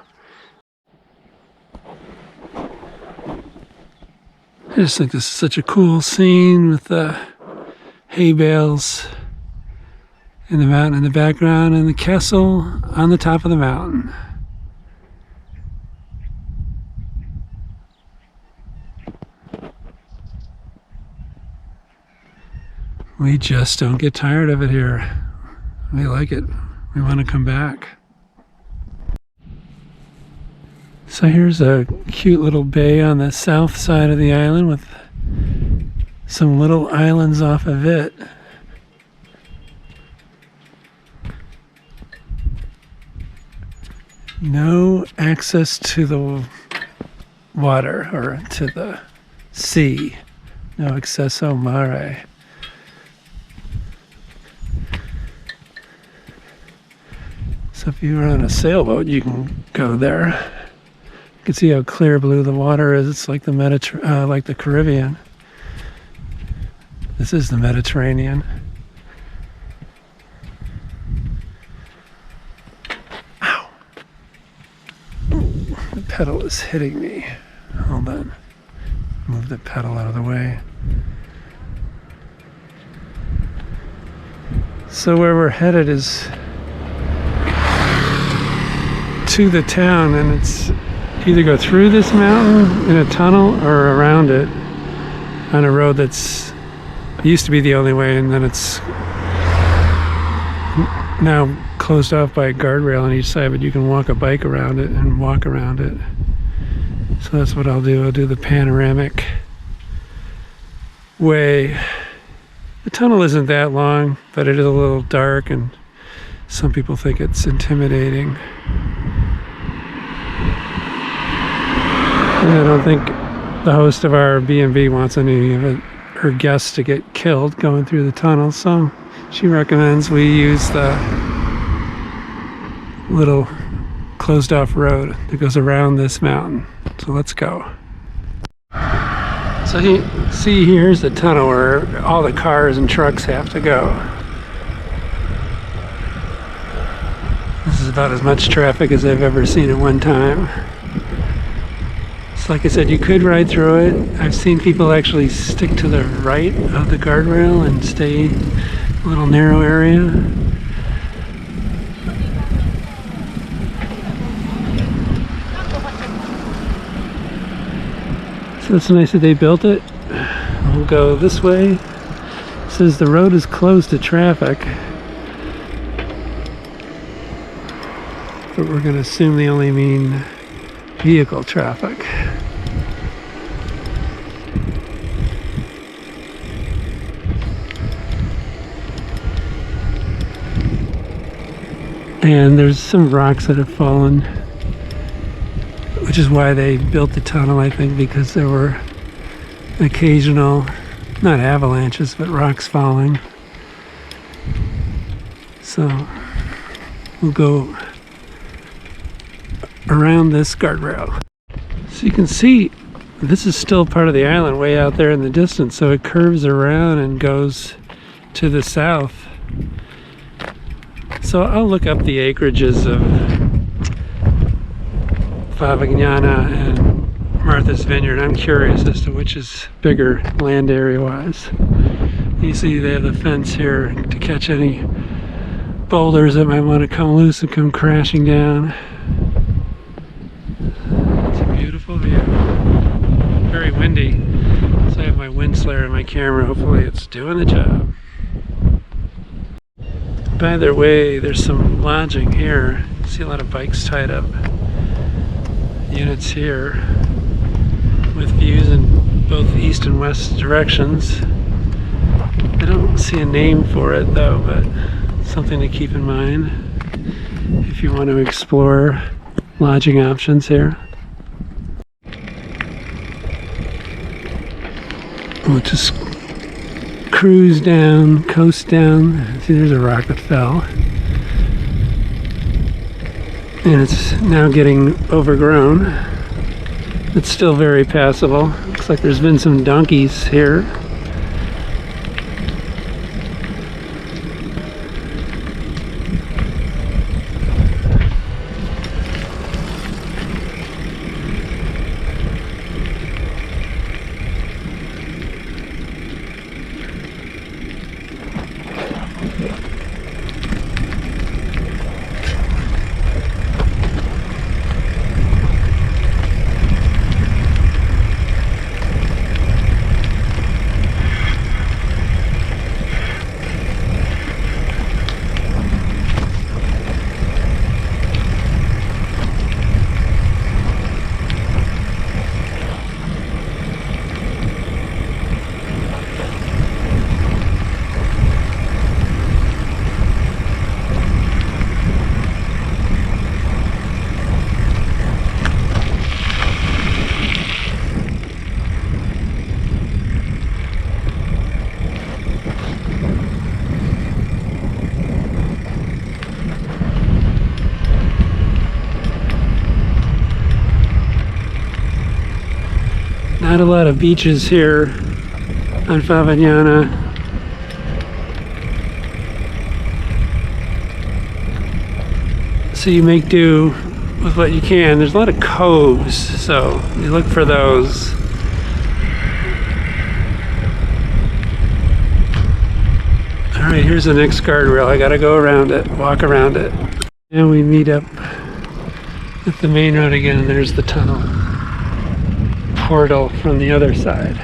I just think this is such a cool scene with the hay bales and the mountain in the background and the castle on the top of the mountain. We just don't get tired of it here. We like it. We want to come back. So here's a cute little bay on the south side of the island with some little islands off of it. No access to the water or to the sea. No accesso mare. So if you're on a sailboat, you can go there. You can see how clear blue the water is. It's like the like the Caribbean. This is the Mediterranean. Ow! Ooh, the pedal is hitting me. Hold on. Move the pedal out of the way. So where we're headed is to the town, and it's either go through this mountain in a tunnel or around it on a road that's used to be the only way, and then it's now closed off by a guardrail on each side, but you can walk a bike around it and walk around it. So that's what I'll do. I'll do the panoramic way. The tunnel isn't that long, but it is a little dark, and some people think it's intimidating. And I don't think the host of our B&B wants any of her guests to get killed going through the tunnel, so she recommends we use the little closed off road that goes around this mountain. So let's go. So see, here's the tunnel where all the cars and trucks have to go. This is about as much traffic as I've ever seen at one time. So like I said, you could ride through it. I've seen people actually stick to the right of the guardrail and stay in a little narrow area. So it's nice that they built it. We'll go this way. It says the road is closed to traffic, but we're going to assume they only mean vehicle traffic. And there's some rocks that have fallen, which is why they built the tunnel, I think, because there were occasional, not avalanches, but rocks falling. So we'll go around this guardrail. So you can see this is still part of the island way out there in the distance, so it curves around and goes to the south. So I'll look up the acreages of Favignana and Martha's Vineyard. I'm curious as to which is bigger land area wise. You see they have the fence here to catch any boulders that might want to come loose and come crashing down. It's a beautiful view. Very windy, so I have my wind slayer in my camera. Hopefully it's doing the job. By their way, there's some lodging here. See a lot of bikes tied up. Units here with views in both east and west directions. I don't see a name for it though, but something to keep in mind if you want to explore lodging options here. We'll just cruise down, coast down. See, there's a rock that fell. And it's now getting overgrown. It's still very passable. Looks like there's been some donkeys here. Not a lot of beaches here on Favignana. So you make do with what you can. There's a lot of coves, so you look for those. Alright, here's the next guardrail. I gotta go around it, walk around it. And we meet up at the main road again, and there's the tunnel portal from the other side.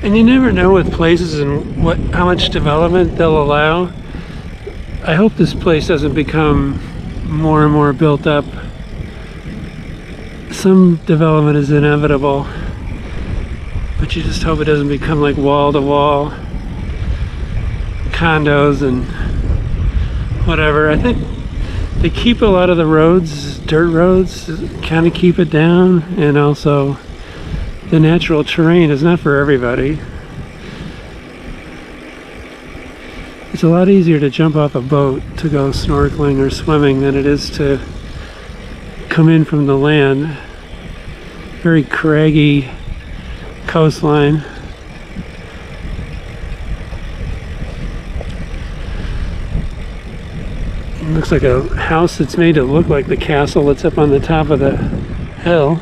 And you never know with places and how much development they'll allow. I hope this place doesn't become more and more built up. Some development is inevitable, but you just hope it doesn't become like wall-to-wall condos and whatever. I think they keep a lot of the roads, dirt roads, kind of keep it down, and also the natural terrain is not for everybody. It's a lot easier to jump off a boat to go snorkeling or swimming than it is to come in from the land. Very craggy coastline. It looks like a house that's made to look like the castle that's up on the top of the hill.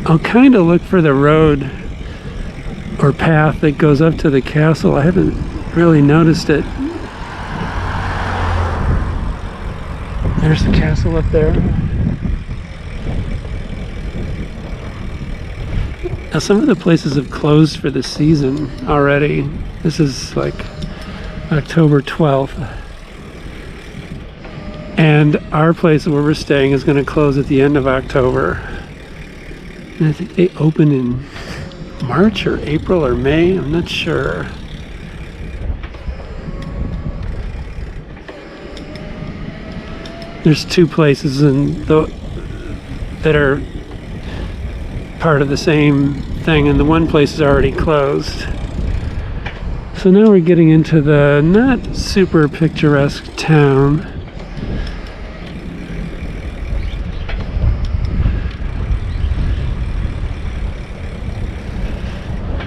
I'll kind of look for the road or path that goes up to the castle. I haven't really noticed it. There's the castle up there. Now some of the places have closed for the season already. This is like October 12th. And our place where we're staying is going to close at the end of October. And I think they open in March or April or May, I'm not sure. There's two places that are part of the same thing, and the one place is already closed. So now we're getting into the not super picturesque town.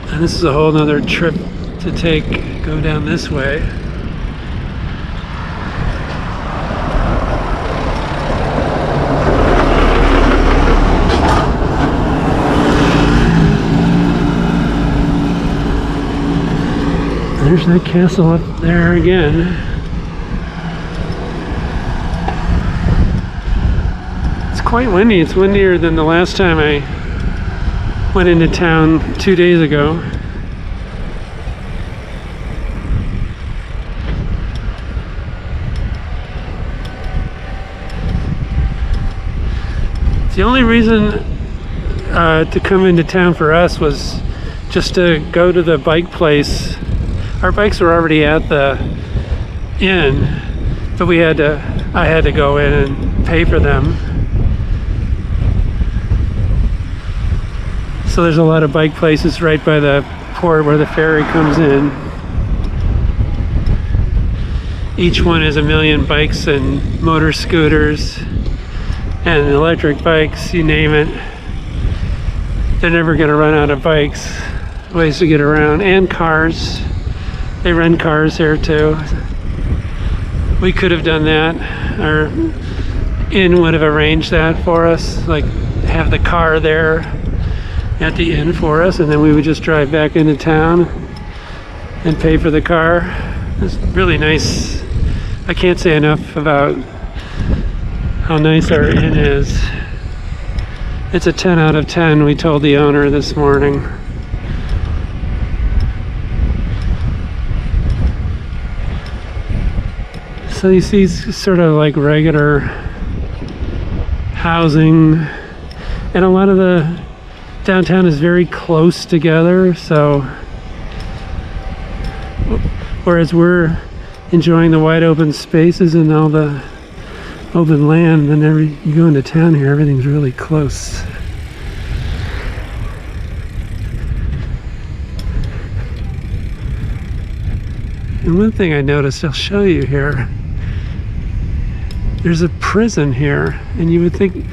And this is a whole nother trip to take, go down this way. There's that castle up there again. It's quite windy. It's windier than the last time I went into town 2 days ago. The only reason to come into town for us was just to go to the bike place. Our bikes were already at the inn, but I had to go in and pay for them. So there's a lot of bike places right by the port where the ferry comes in. Each one is a million bikes and motor scooters and electric bikes, you name it. They're never gonna run out of bikes, ways to get around, and cars. They rent cars here too. We could have done that. Our inn would have arranged that for us, like have the car there at the inn for us, and then we would just drive back into town and pay for the car. It's really nice. I can't say enough about how nice our inn is. It's a 10 out of 10, we told the owner this morning. So you see sort of like regular housing, and a lot of the downtown is very close together, so whereas we're enjoying the wide open spaces and all the open land, then you go into town here, everything's really close. And one thing I noticed, I'll show you here, there's a prison here, and you would think,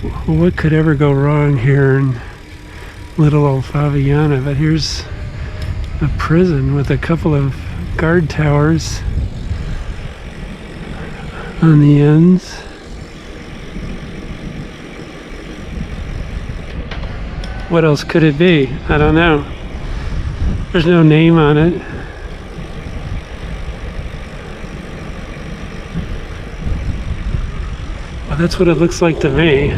well, what could ever go wrong here in little old Favignana? But here's a prison with a couple of guard towers on the ends. What else could it be? I don't know. There's no name on it. Well, that's what it looks like to me.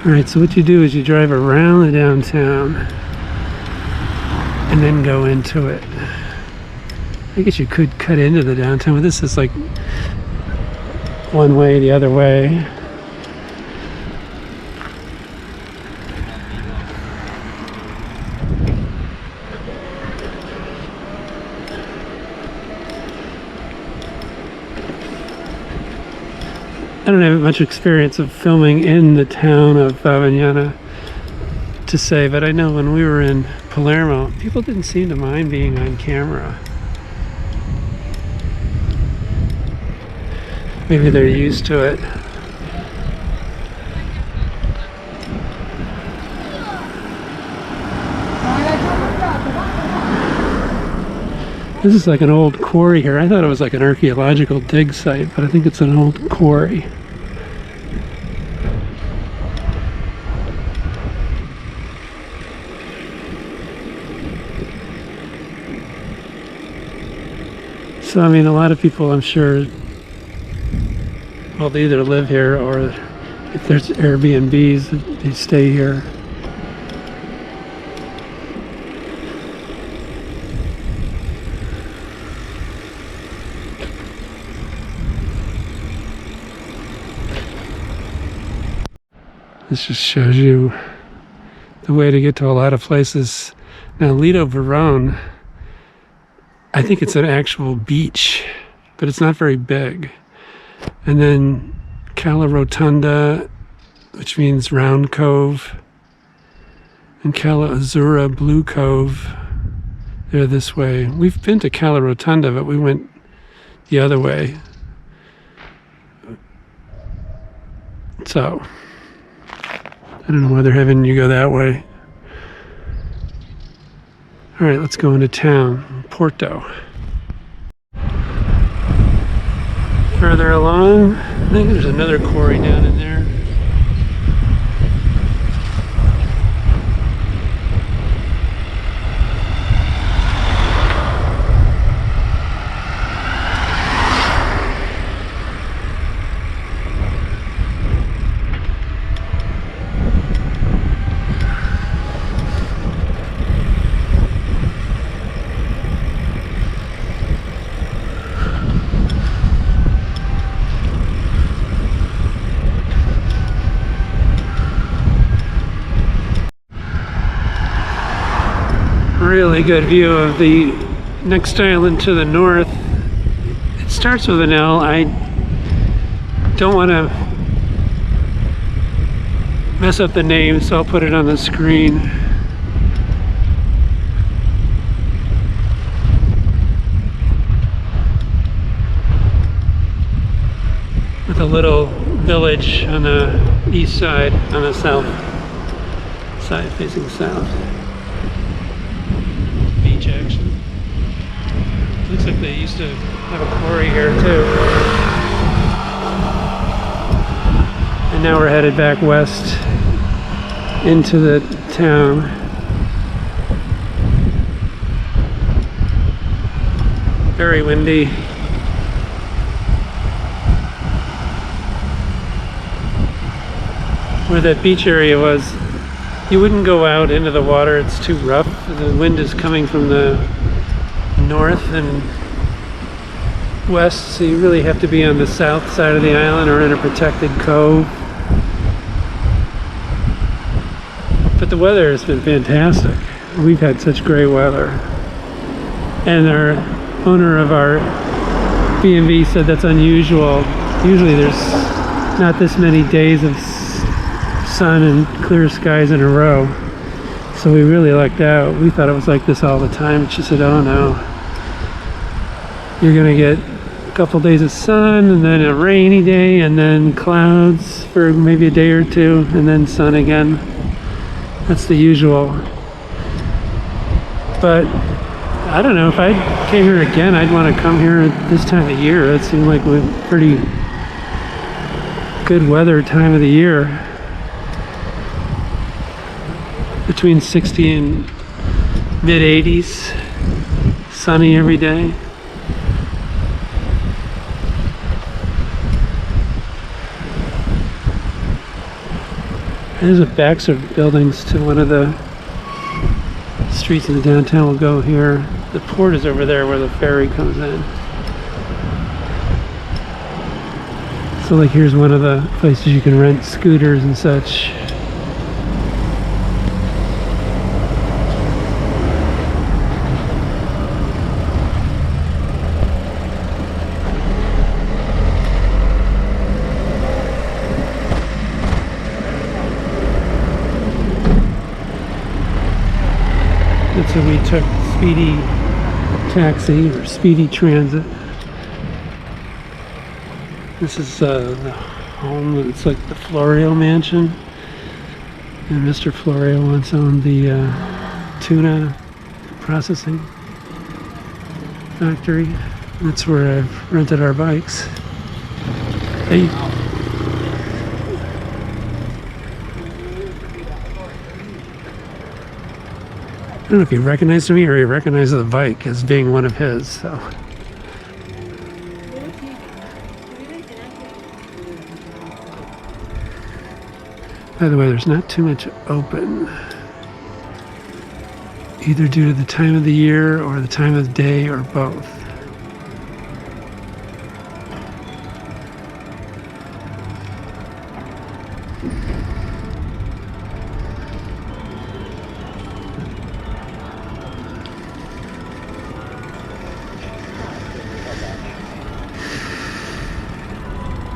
Alright, so what you do is you drive around the downtown and then go into it. I guess you could cut into the downtown, but this is like one way, the other way. I don't have much experience of filming in the town of Favignana to say, but I know when we were in Palermo, people didn't seem to mind being on camera. Maybe they're used to it. This is like an old quarry here. I thought it was like an archaeological dig site, but I think it's an old quarry. So, I mean, a lot of people, I'm sure, well, they either live here or if there's Airbnbs, they stay here. This just shows you the way to get to a lot of places. Now, Lido Verone, I think it's an actual beach, but it's not very big. And then Cala Rotonda which means Round Cove, and Cala Azzurra, Blue Cove. They're this way. We've been to Cala Rotunda, but we went the other way. So, I don't know why they're having you go that way. All right, let's go into town, Porto. Further along, I think there's another quarry down in there. Really good view of the next island to the north. It starts with an L. I don't want to mess up the name, so I'll put it on the screen. With a little village on the east side, on the south side, facing south. Actually, looks like they used to have a quarry here too. And now we're headed back west into the town. Very windy. Where that beach area was, you wouldn't go out into the water, it's too rough. The wind is coming from the north and west, so you really have to be on the south side of the island or in a protected cove. But the weather has been fantastic. We've had such great weather. And our owner of our B&B said that's unusual. Usually there's not this many days of sun and clear skies in a row, so we really lucked out. We thought it was like this all the time. She said, oh no, you're gonna get a couple days of sun and then a rainy day and then clouds for maybe a day or two and then sun again. That's the usual. But I don't know, if I came here again, I'd want to come here at this time of year. It seemed like a pretty good weather time of the year. Between 60 and mid 80s, sunny every day. There's a backs of buildings to one of the streets in the downtown. We'll go here. The port is over there where the ferry comes in. So like here's one of the places you can rent scooters and such. So we took Speedy Taxi or Speedy Transit. This is the home. It's like the Florio Mansion, and Mr. Florio once owned the tuna processing factory. That's where I've rented our bikes. Hey. I don't know if he recognized me or he recognized the bike as being one of his, so. By the way, there's not too much open, either due to the time of the year or the time of day or both.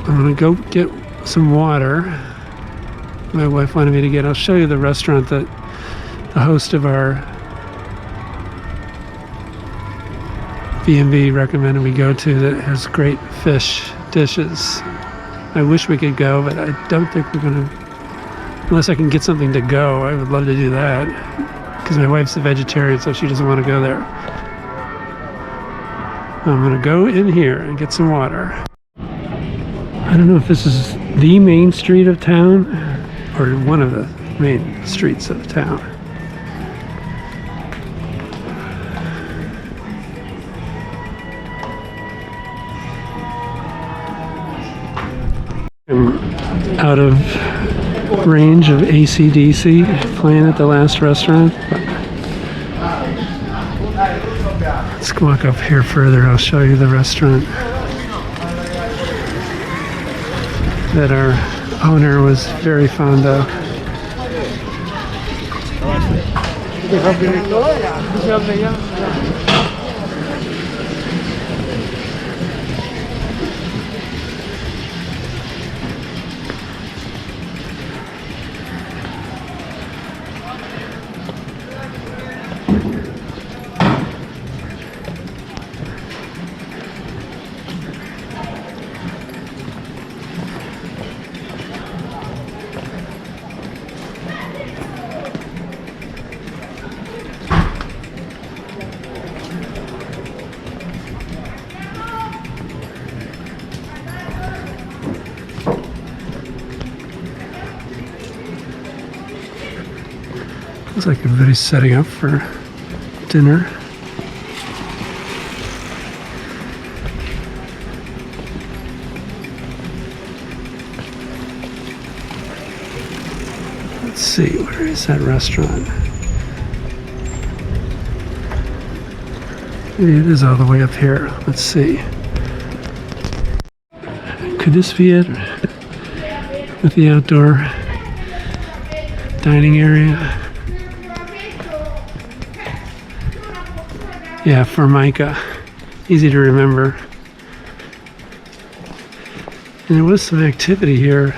I'm gonna go get some water. my wife wanted me to get. I'll show you the restaurant that the host of our B&B recommended we go to that has great fish dishes. I wish we could go, but I don't think we're going to, unless I can get something to go. I would love to do that because my wife's a vegetarian, so she doesn't want to go there. I'm going to go in here and get some water. I don't know if this is the main street of town or one of the main streets of town. I'm out of range of AC/DC playing at the last restaurant. Let's walk up here further. I'll show you the restaurant that our owner was very fond of. Looks like everybody's setting up for dinner. Let's see, where is that restaurant? Maybe it is all the way up here. Let's see. Could this be it? With the outdoor dining area? Yeah, Formica. Easy to remember. And there was some activity here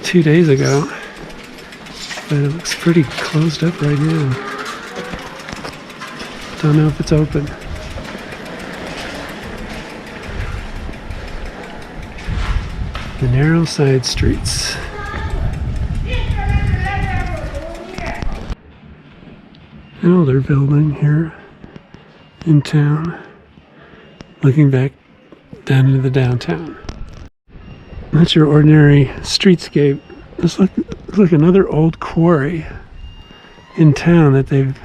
2 days ago, but it looks pretty closed up right now. Don't know if it's open. The narrow side streets. An older building here in town, looking back down into the downtown. That's your ordinary streetscape. This looks like another old quarry in town that they've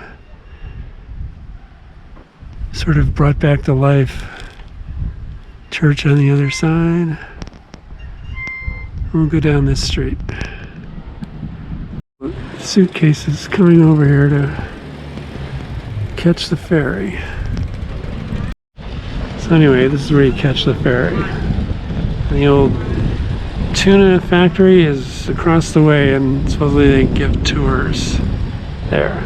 sort of brought back to life. Church on the other side. We'll go down this street. Suitcases coming over here to catch the ferry. So anyway, this is where you catch the ferry. The old tuna factory is across the way, and supposedly they give tours there.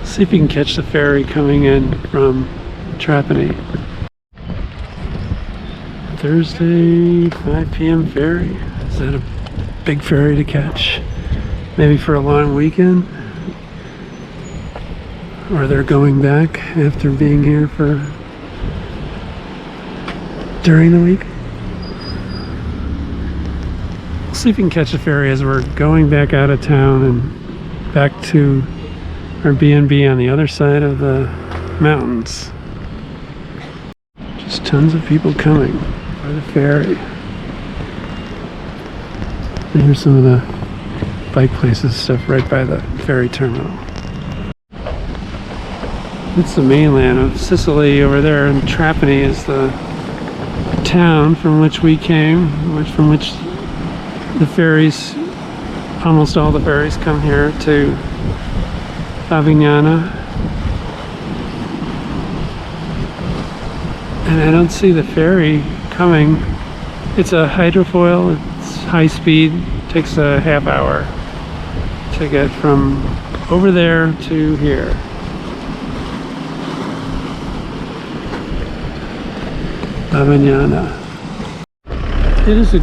See if you can catch the ferry coming in from Trapani. Thursday, 5 p.m. ferry. Is that a big ferry to catch? Maybe for a long weekend? Or they're going back after being here for during the week? We'll see if we can catch a ferry as we're going back out of town and back to our B&B on the other side of the mountains. Just tons of people coming by the ferry. And here's some of the bike places, stuff right by the ferry terminal. It's the mainland of Sicily over there, and Trapani is the town from which we came, from which the ferries, almost all the ferries come here to Favignana. And I don't see the ferry coming. It's a hydrofoil, it's high speed, takes a half hour to get from over there to here. Favignana. It is a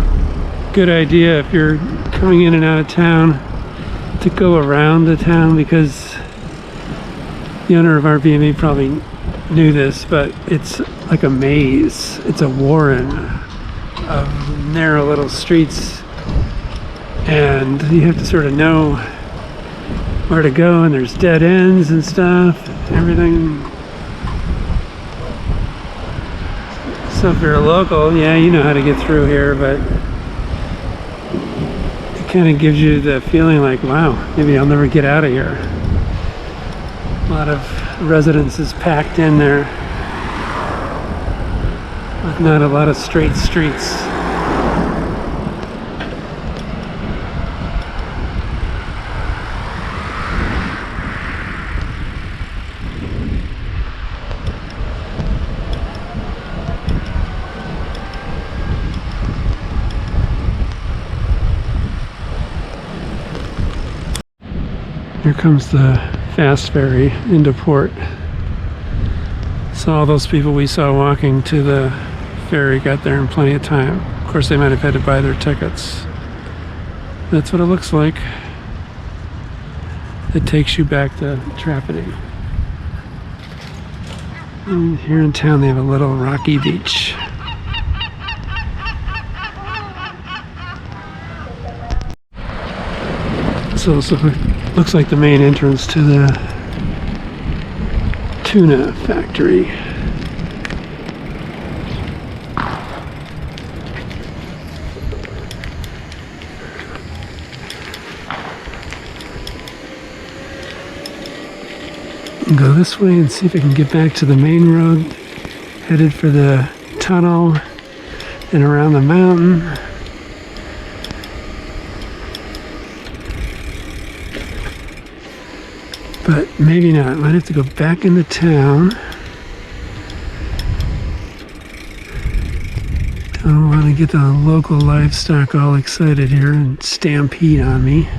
good idea if you're coming in and out of town to go around the town, because the owner of Airbnb probably knew this, but it's like a maze. It's a warren of narrow little streets, and you have to sort of know where to go, and there's dead ends and stuff, everything. So if you're a local, yeah, you know how to get through here, but it kind of gives you the feeling like, wow, maybe I'll never get out of here. A lot of residences packed in there, with not a lot of straight streets. Here comes the fast ferry into port. So all those people we saw walking to the ferry got there in plenty of time. Of course, they might have had to buy their tickets. That's what it looks like. It takes you back to Trapani. And here in town they have a little rocky beach. So it looks like the main entrance to the tuna factory. Go this way and see if I can get back to the main road, headed for the tunnel and around the mountain. But maybe not. Might have to go back into town. Don't want to get the local livestock all excited here and stampede on me.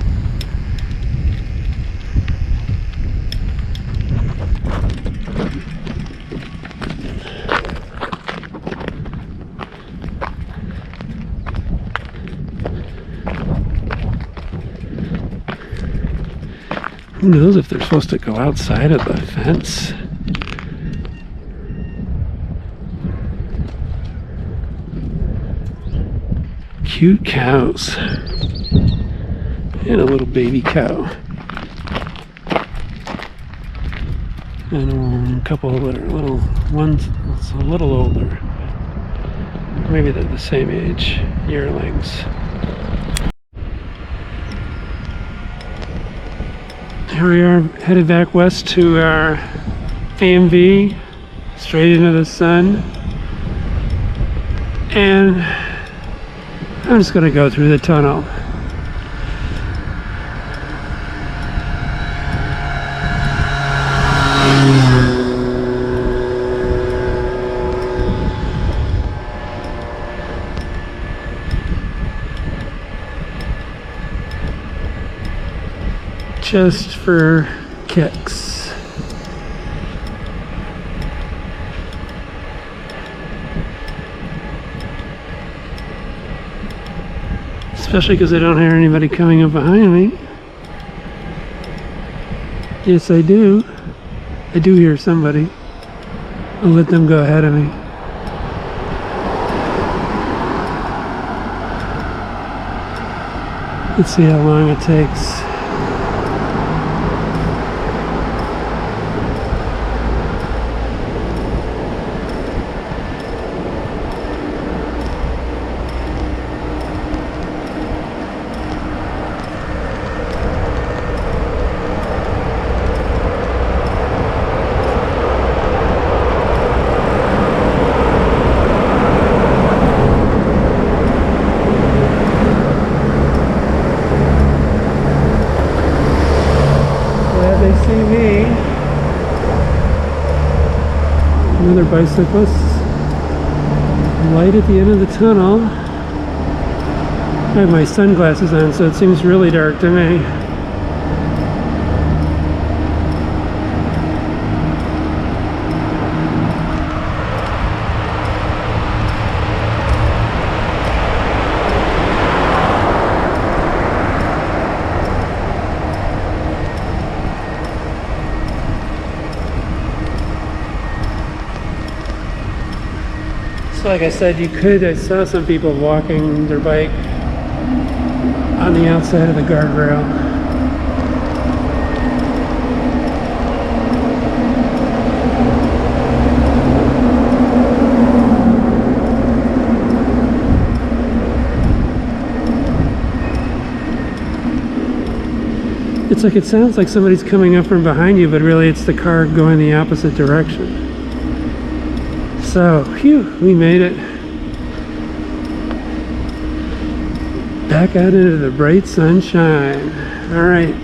Who knows if they're supposed to go outside of the fence? Cute cows. And a little baby cow. And a couple of little ones, it's a little older. Maybe they're the same age, yearlings. Here we are, headed back west to our AMV, straight into the sun. And I'm just gonna go through the tunnel. Just for kicks. Especially because I don't hear anybody coming up behind me. Yes, I do. I do hear somebody. I'll let them go ahead of me. Let's see how long it takes. Another bicyclist. Light at the end of the tunnel. I have my sunglasses on, so it seems really dark to me. like I said, I saw some people walking their bike on the outside of the guardrail. It's like, it sounds like somebody's coming up from behind you, but really it's the car going the opposite direction. So, phew, we made it. Back out into the bright sunshine. All right.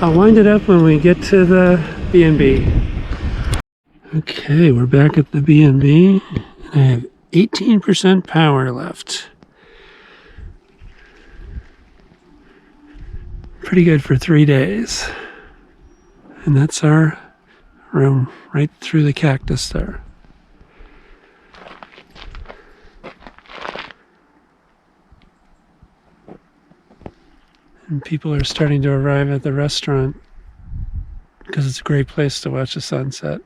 I'll wind it up when we get to the B&B. Okay, we're back at the B&B. I have 18% power left. Pretty good for 3 days. And that's our room right through the cactus there. And people are starting to arrive at the restaurant because it's a great place to watch the sunset.